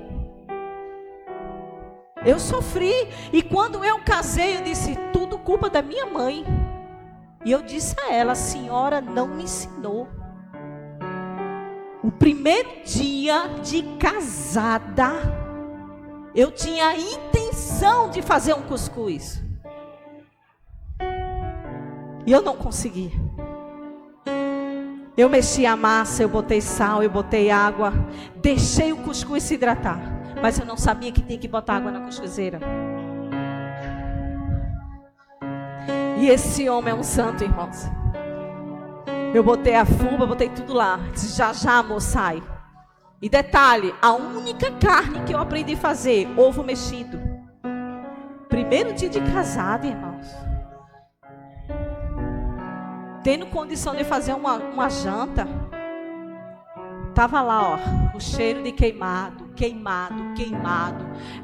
E quando eu casei, eu disse, tudo culpa da minha mãe. E eu disse a ela, a senhora não me ensinou. O primeiro dia de casada, eu tinha a intenção de fazer um cuscuz. E eu não consegui. Eu mexi a massa, eu botei sal, eu botei água, deixei o cuscuz se hidratar. Mas eu não sabia que tinha que botar água na cuscuzeira. E esse homem é um santo, irmãos. Eu botei a fuba, botei tudo lá. Disse, já, amor, sai. E detalhe, a única carne que eu aprendi a fazer, ovo mexido. Primeiro dia de casada, irmãos. Tendo condição de fazer uma janta. Tava lá, ó, o cheiro de queimado.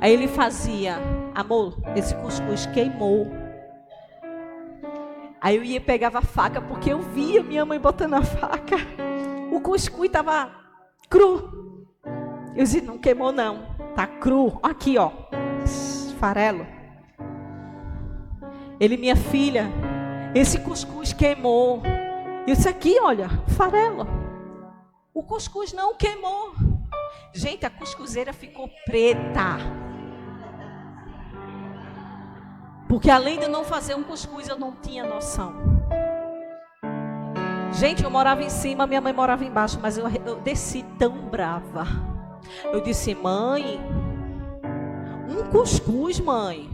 Aí ele fazia, amor, esse cuscuz queimou. Aí eu ia e pegava a faca, porque eu via minha mãe botando a faca. O cuscuz estava cru. Eu disse, não queimou não, tá cru. Aqui, ó, farelo. Ele, minha filha, esse cuscuz queimou. Eu disse, aqui, olha, farelo. O cuscuz não queimou. Gente, a cuscuzeira ficou preta. Porque além de eu não fazer um cuscuz, eu não tinha noção. Gente, eu morava em cima, minha mãe morava embaixo, mas eu desci tão brava. Eu disse, mãe, um cuscuz, mãe.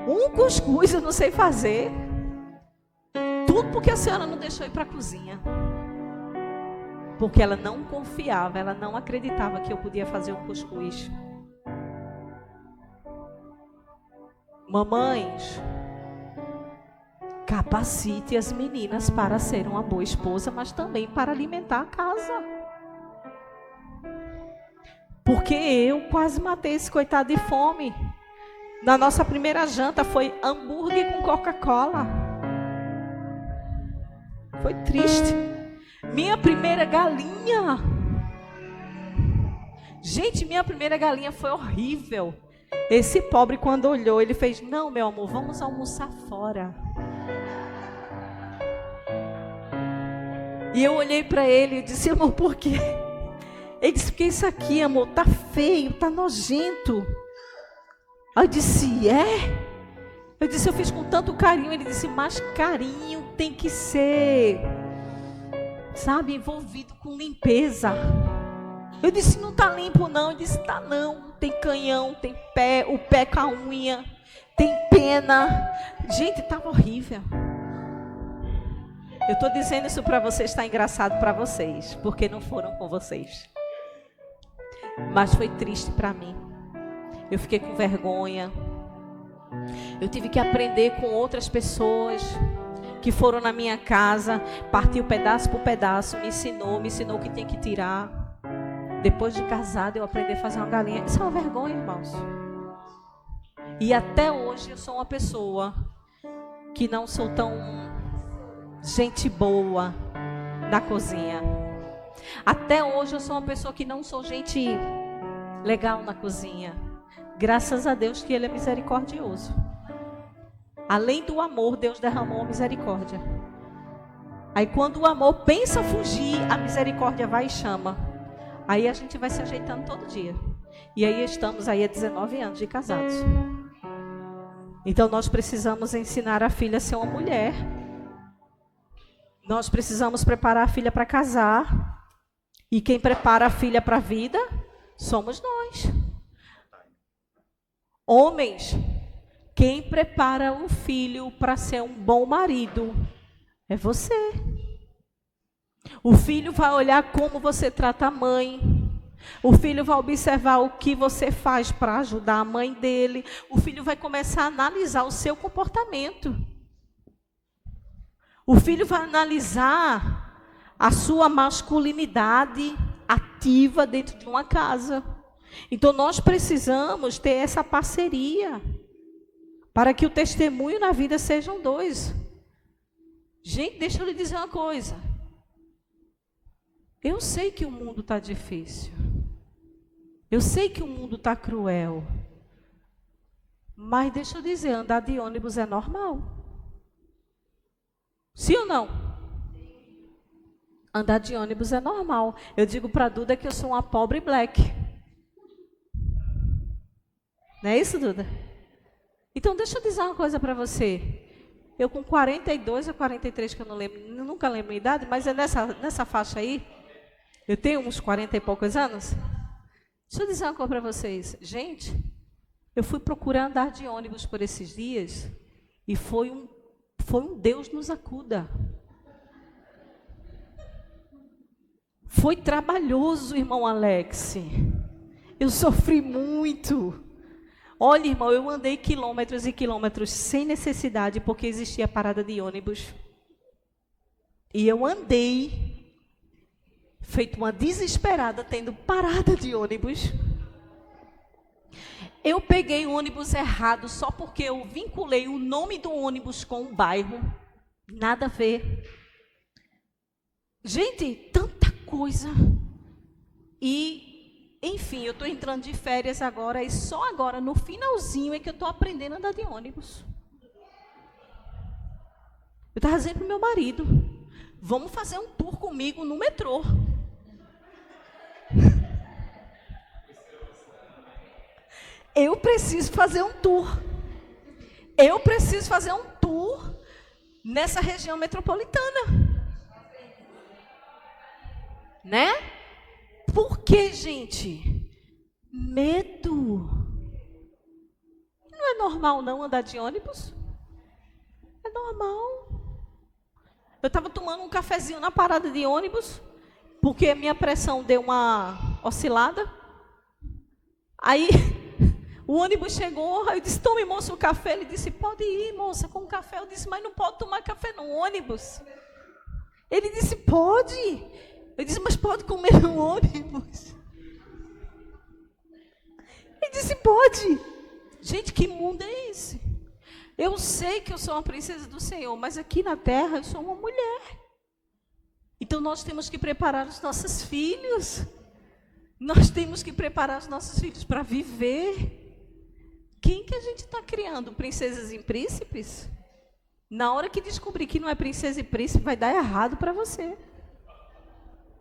Um cuscuz eu não sei fazer. Tudo porque a senhora não deixou ir para a cozinha. Porque ela não confiava, ela não acreditava que eu podia fazer um cuscuz. Mamães, capacite as meninas para ser uma boa esposa, mas também para alimentar a casa. Porque eu quase matei esse coitado de fome. Na nossa primeira janta foi hambúrguer com Coca-Cola. Foi triste. Minha primeira galinha. Gente, minha primeira galinha foi horrível. Esse pobre, quando olhou, ele fez, não, meu amor, vamos almoçar fora. E eu olhei para ele e disse, amor, por quê? Ele disse, porque isso aqui, amor, tá feio, tá nojento. Aí eu disse, é? Eu disse, eu fiz com tanto carinho. Ele disse, mas carinho tem que ser, sabe, envolvido com limpeza. Eu disse, não tá limpo não. Ele disse, tá não. Tem canhão, tem pé, o pé com a unha, tem pena. Gente, estava horrível. Eu estou dizendo isso para vocês, está engraçado para vocês, porque não foram com vocês. Mas foi triste para mim. Eu fiquei com vergonha. Eu tive que aprender com outras pessoas que foram na minha casa, partiu pedaço por pedaço, me ensinou o que tinha que tirar. Depois de casada, eu aprendi a fazer uma galinha. Isso é uma vergonha, irmãos. E até hoje eu sou uma pessoa que não sou tão gente boa na cozinha. Até hoje eu sou uma pessoa que não sou gente legal na cozinha. Graças a Deus que Ele é misericordioso. Além do amor, Deus derramou a misericórdia. Aí quando o amor pensa fugir, a misericórdia vai e chama. Aí a gente vai se ajeitando todo dia. E aí estamos aí há 19 anos de casados. Então nós precisamos ensinar a filha a ser uma mulher. Nós precisamos preparar a filha para casar. E quem prepara a filha para a vida somos nós. Homens, quem prepara o filho para ser um bom marido é você. O filho vai olhar como você trata a mãe. O filho vai observar o que você faz para ajudar a mãe dele. O filho vai começar a analisar o seu comportamento. O filho vai analisar a sua masculinidade ativa dentro de uma casa. Então nós precisamos ter essa parceria para que o testemunho na vida sejam dois. Gente, deixa eu lhe dizer uma coisa. Eu sei que o mundo está difícil. Eu sei que o mundo está cruel. Mas deixa eu dizer, andar de ônibus é normal. Sim ou não? Andar de ônibus é normal. Eu digo para a Duda que eu sou uma pobre black. Não é isso, Duda? Então deixa eu dizer uma coisa para você. Eu com 42 ou 43, que eu não lembro, nunca lembro a idade, mas é nessa faixa aí. Eu tenho uns 40 e poucos anos. Deixa eu dizer uma coisa para vocês. Gente, eu fui procurar andar de ônibus por esses dias e foi um Deus nos acuda. Foi trabalhoso, irmão Alex. Eu sofri muito. Olha, irmão, eu andei quilômetros e quilômetros sem necessidade, porque existia parada de ônibus. E eu andei, feito uma desesperada, tendo parada de ônibus. Eu peguei o ônibus errado só porque eu vinculei o nome do ônibus com o bairro. Nada a ver. Gente, tanta coisa. E, enfim, eu estou entrando de férias agora e só agora, no finalzinho, é que eu estou aprendendo a andar de ônibus. Eu estava dizendo para o meu marido, vamos fazer um tour comigo no metrô. Eu preciso fazer um tour. Eu preciso fazer um tour nessa região metropolitana. Né? Por que, gente? Medo. Não é normal não andar de ônibus? É normal. Eu estava tomando um cafezinho na parada de ônibus, porque a minha pressão deu uma oscilada. Aí o ônibus chegou, eu disse, tome, moço, o café. Ele disse, pode ir, moça, com café. Eu disse, mas não pode tomar café no ônibus. Ele disse, pode. Eu disse, mas pode comer no ônibus. Ele disse, pode. Gente, que mundo é esse? Eu sei que eu sou uma princesa do Senhor, mas aqui na terra eu sou uma mulher. Então nós temos que preparar os nossos filhos. Nós temos que preparar os nossos filhos para viver. Quem que a gente está criando? Princesas e príncipes? Na hora que descobrir que não é princesa e príncipe, vai dar errado para você.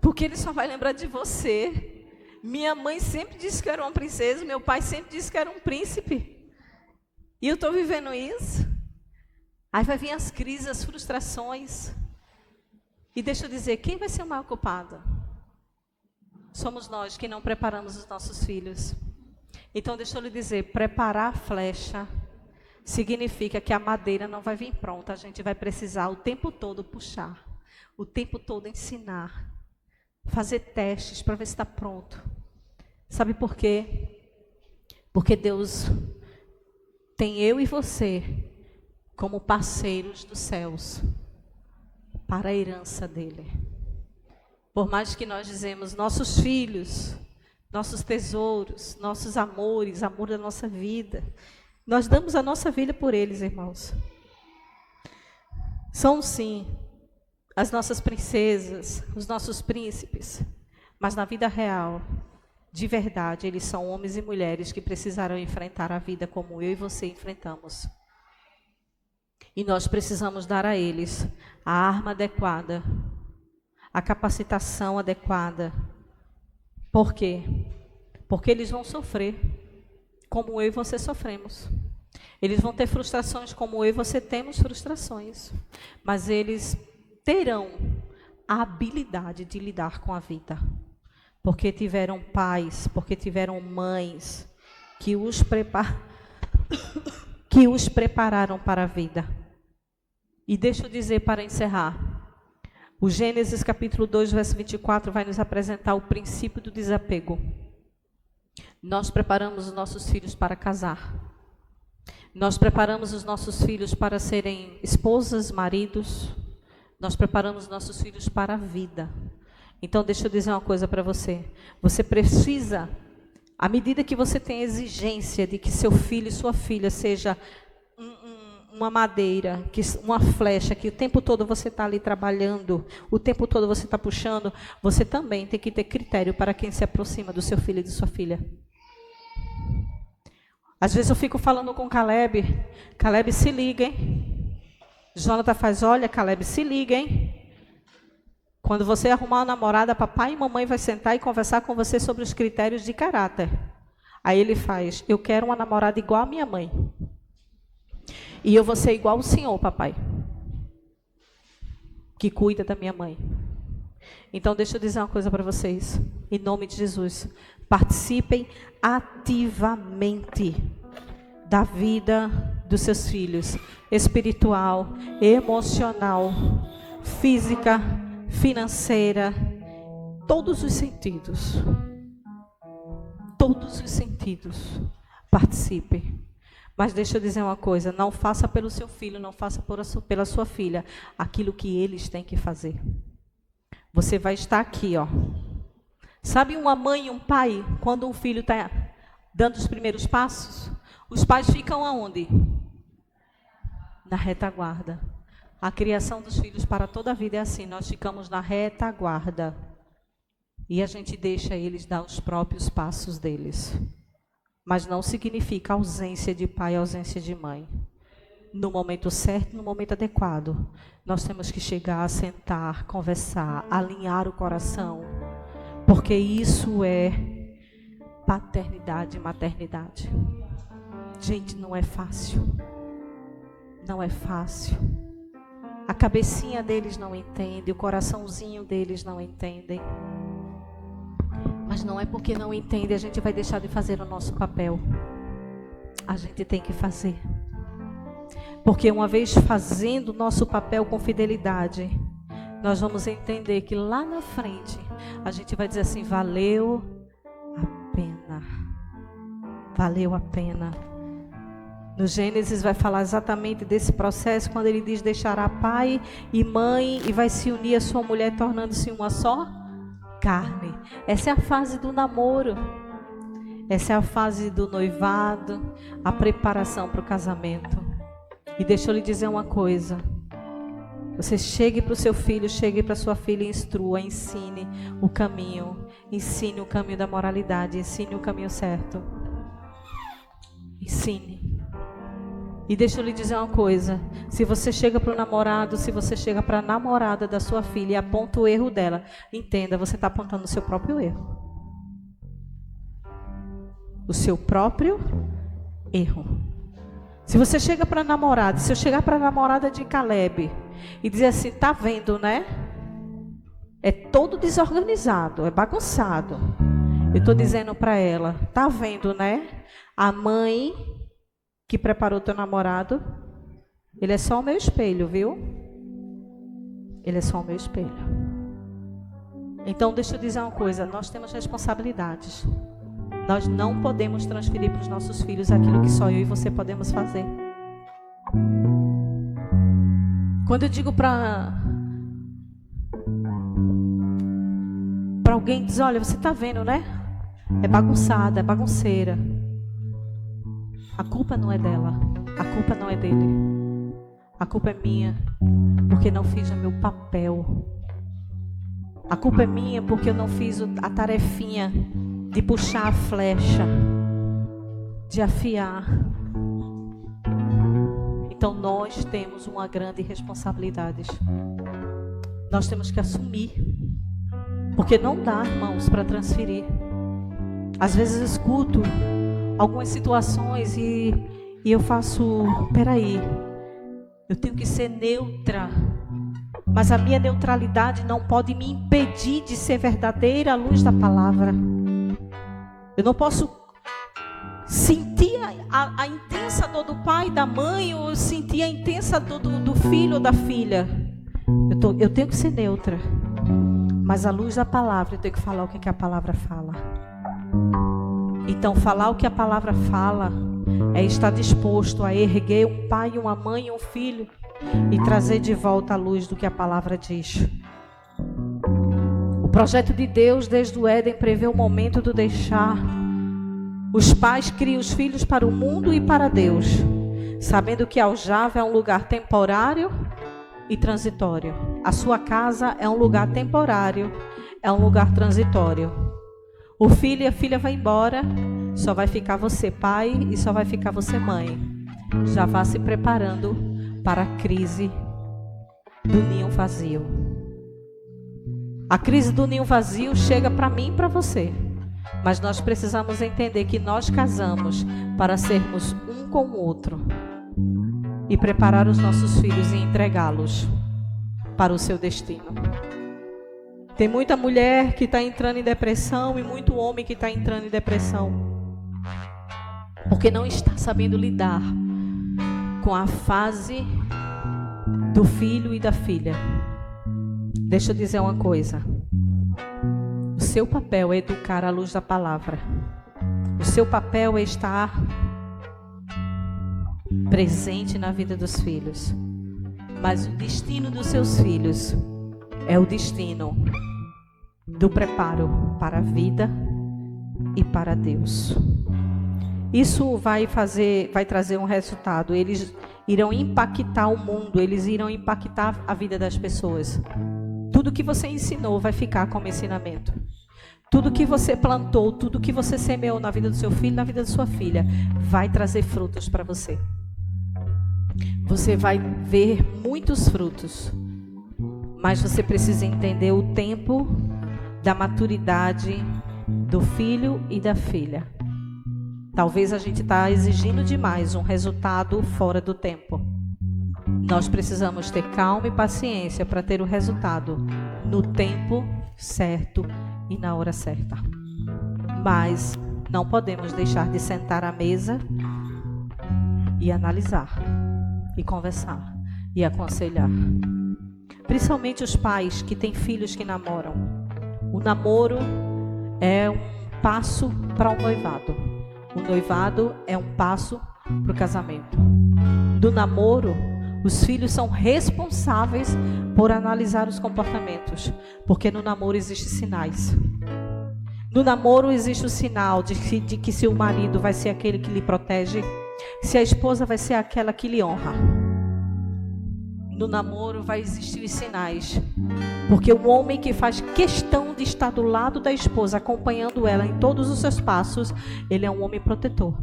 Porque ele só vai lembrar de você. Minha mãe sempre disse que eu era uma princesa, meu pai sempre disse que era um príncipe. E eu estou vivendo isso. Aí vai vir as crises, as frustrações. E deixa eu dizer, quem vai ser o maior culpado? Somos nós que não preparamos os nossos filhos. Então deixa eu lhe dizer, preparar a flecha significa que a madeira não vai vir pronta. A gente vai precisar o tempo todo puxar, o tempo todo ensinar, fazer testes para ver se está pronto. Sabe por quê? Porque Deus tem eu e você como parceiros dos céus para a herança dele. Por mais que nós dizemos nossos filhos, nossos tesouros, nossos amores, amor da nossa vida, nós damos a nossa vida por eles, irmãos. São sim as nossas princesas, os nossos príncipes, mas na vida real, de verdade, eles são homens e mulheres que precisaram enfrentar a vida como eu e você enfrentamos. E nós precisamos dar a eles a arma adequada, a capacitação adequada. Por quê? Porque eles vão sofrer, como eu e você sofremos. Eles vão ter frustrações como eu e você temos frustrações. Mas eles terão a habilidade de lidar com a vida. Porque tiveram pais, porque tiveram mães que os prepararam para a vida. E deixa eu dizer para encerrar. O Gênesis capítulo 2, verso 24 vai nos apresentar o princípio do desapego. Nós preparamos os nossos filhos para casar. Nós preparamos os nossos filhos para serem esposas, maridos. Nós preparamos os nossos filhos para a vida. Então, deixa eu dizer uma coisa para você. Você precisa, à medida que você tem exigência de que seu filho e sua filha seja uma madeira, uma flecha, que o tempo todo você está ali trabalhando, o tempo todo você está puxando, você também tem que ter critério para quem se aproxima do seu filho e de sua filha. Às vezes eu fico falando com Caleb, Caleb, se liga, hein? Jonathan faz, olha, Caleb, se liga, hein? Quando você arrumar uma namorada, papai e mamãe vai sentar e conversar com você sobre os critérios de caráter. Aí ele faz, eu quero uma namorada igual a minha mãe. E eu vou ser igual o senhor, papai, que cuida da minha mãe. Então, deixa eu dizer uma coisa para vocês, em nome de Jesus. Participem ativamente da vida dos seus filhos, espiritual, emocional, física, financeira, todos os sentidos. Todos os sentidos. Participe. Mas deixa eu dizer uma coisa, não faça pelo seu filho, não faça pela sua filha aquilo que eles têm que fazer. Você vai estar aqui, ó. Sabe uma mãe e um pai, quando um filho está dando os primeiros passos, os pais ficam aonde? Na retaguarda. A criação dos filhos para toda a vida é assim, nós ficamos na retaguarda. E a gente deixa eles dar os próprios passos deles. Mas não significa ausência de pai, ausência de mãe. No momento certo, no momento adequado, nós temos que chegar, sentar, conversar, alinhar o coração, porque isso é paternidade e maternidade. Gente, não é fácil. Não é fácil. A cabecinha deles não entende, o coraçãozinho deles não entendem. Mas não é porque não entende, a gente vai deixar de fazer o nosso papel. A gente tem que fazer. Porque uma vez fazendo o nosso papel com fidelidade, nós vamos entender que lá na frente, a gente vai dizer assim, valeu a pena. Valeu a pena. No Gênesis vai falar exatamente desse processo, quando ele diz, deixará pai e mãe e vai se unir a sua mulher, tornando-se uma só carne. Essa é a fase do namoro. Essa é a fase do noivado, a preparação para o casamento. E deixa eu lhe dizer uma coisa. Você chegue para o seu filho, chegue para a sua filha e instrua, ensine o caminho da moralidade, ensine o caminho certo. Ensine. E deixa eu lhe dizer uma coisa, se você chega para o namorado, se você chega para a namorada da sua filha e aponta o erro dela, entenda, você está apontando o seu próprio erro. O seu próprio erro. Se você chega para a namorada, se eu chegar para a namorada de Caleb e dizer assim, tá vendo, né? É todo desorganizado, é bagunçado. Eu estou dizendo para ela, tá vendo, né? A mãe que preparou teu namorado, ele é só o meu espelho, viu? Ele é só o meu espelho. Então, deixa eu dizer uma coisa, nós temos responsabilidades. Nós não podemos transferir para os nossos filhos aquilo que só eu e você podemos fazer. Quando eu digo para alguém, diz, olha, você está vendo, né? É bagunçada, é bagunceira. A culpa não é dela, a culpa não é dele. A culpa é minha, porque não fiz o meu papel. A culpa é minha, porque eu não fiz a tarefinha de puxar a flecha, de afiar. Então nós temos uma grande responsabilidade. Nós temos que assumir, porque não dá, irmãos, para transferir. Às vezes eu escuto algumas situações e eu faço, peraí, eu tenho que ser neutra, mas a minha neutralidade não pode me impedir de ser verdadeira à luz da palavra. Eu não posso sentir a intensa dor do pai, da mãe, ou sentir a intensa dor do filho ou da filha. Eu eu tenho que ser neutra. Mas à luz da palavra, eu tenho que falar o que a palavra fala. Então, falar o que a palavra fala é estar disposto a erguer um pai, uma mãe e um filho e trazer de volta a luz do que a palavra diz. O projeto de Deus desde o Éden prevê o momento do deixar. Os pais criam os filhos para o mundo e para Deus, sabendo que aljava é um lugar temporário e transitório. A sua casa é um lugar temporário, é um lugar transitório. O filho e a filha vão embora, só vai ficar você pai e só vai ficar você mãe. Já vá se preparando para a crise do ninho vazio. A crise do ninho vazio chega para mim e para você. Mas nós precisamos entender que nós casamos para sermos um com o outro e preparar os nossos filhos e entregá-los para o seu destino. Tem muita mulher que está entrando em depressão e muito homem que está entrando em depressão porque não está sabendo lidar com a fase do filho e da filha. Deixa eu dizer uma coisa. O seu papel é educar à luz da palavra. O seu papel é estar presente na vida dos filhos. Mas o destino dos seus filhos é o destino do preparo para a vida e para Deus. Isso vai trazer um resultado. Eles irão impactar o mundo, eles irão impactar a vida das pessoas. Tudo que você ensinou vai ficar como ensinamento. Tudo que você plantou, tudo que você semeou na vida do seu filho, na vida da sua filha, vai trazer frutos para você. Você vai ver muitos frutos. Mas você precisa entender o tempo da maturidade do filho e da filha. Talvez a gente está exigindo demais um resultado fora do tempo. Nós precisamos ter calma e paciência para ter o resultado no tempo certo e na hora certa. Mas não podemos deixar de sentar à mesa e analisar, e conversar, e aconselhar. Principalmente os pais que têm filhos que namoram. O namoro é um passo para o noivado. O noivado é um passo para o casamento. Do namoro, os filhos são responsáveis por analisar os comportamentos, porque no namoro existem sinais. No namoro existe o sinal de que se o marido vai ser aquele que lhe protege, se a esposa vai ser aquela que lhe honra. No namoro vai existir os sinais, porque o homem que faz questão de estar do lado da esposa, acompanhando ela em todos os seus passos, ele é um homem protetor.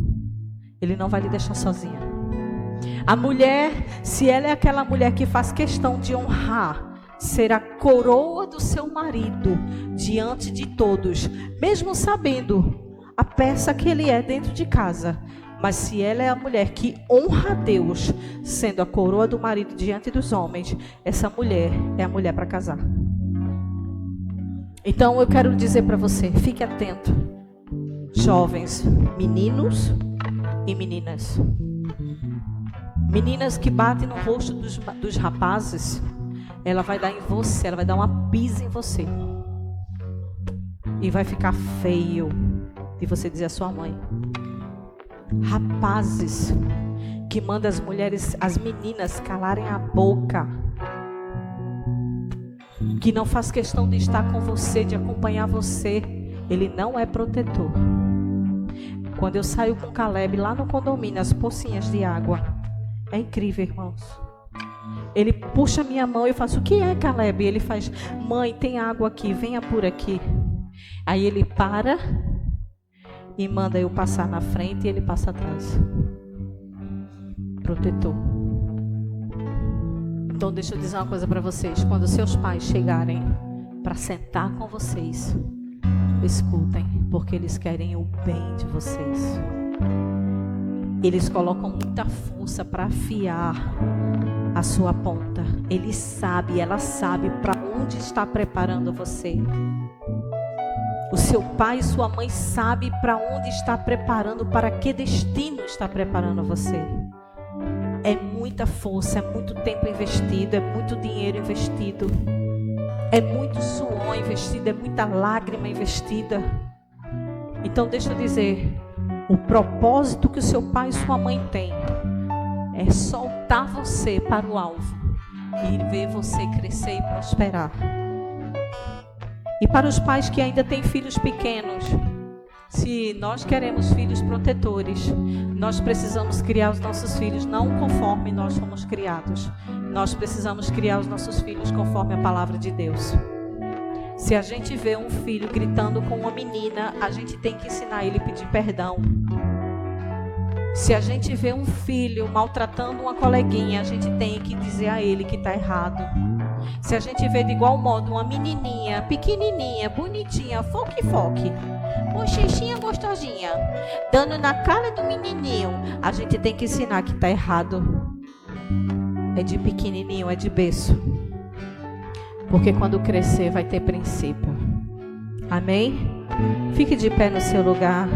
Ele não vai lhe deixar sozinha. A mulher, se ela é aquela mulher que faz questão de honrar, ser a coroa do seu marido diante de todos, mesmo sabendo a peça que ele é dentro de casa. Mas se ela é a mulher que honra a Deus, sendo a coroa do marido diante dos homens, essa mulher é a mulher para casar. Então eu quero dizer para você, fique atento, jovens, meninos e meninas. Meninas que batem no rosto dos rapazes, ela vai dar em você, ela vai dar uma pisa em você. E vai ficar feio de você dizer à sua mãe. Rapazes que mandam as mulheres, as meninas calarem a boca, que não faz questão de estar com você, de acompanhar você, ele não é protetor. Quando eu saio com o Caleb lá no condomínio, as pocinhas de água, é incrível, irmãos. Ele puxa minha mão e eu faço, o que é, Caleb? E ele faz, mãe, tem água aqui, venha por aqui. Aí ele para e manda eu passar na frente e ele passa atrás. Protetor. Então deixa eu dizer uma coisa para vocês. Quando seus pais chegarem para sentar com vocês, escutem, porque eles querem o bem de vocês. Eles colocam muita força para afiar a sua ponta. Ele sabe, ela sabe para onde está preparando você. O seu pai e sua mãe sabem para onde está preparando, para que destino está preparando você. é muita força, é muito tempo investido, é muito dinheiro investido, é muito suor investido, é muita lágrima investida. Então deixa eu dizer, o propósito que o seu pai e sua mãe têm é soltar você para o alvo e ver você crescer e prosperar. E para os pais que ainda têm filhos pequenos, se nós queremos filhos protetores, nós precisamos criar os nossos filhos não conforme nós fomos criados. Nós precisamos criar os nossos filhos conforme a palavra de Deus. Se a gente vê um filho gritando com uma menina, a gente tem que ensinar ele a pedir perdão. Se a gente vê um filho maltratando uma coleguinha, a gente tem que dizer a ele que está errado. Se a gente vê de igual modo uma menininha, pequenininha, bonitinha, foque, bochechinha gostosinha, dando na cara do menininho, a gente tem que ensinar que está errado. É de pequenininho, é de berço. Porque quando crescer vai ter princípio. Amém? Fique de pé no seu lugar.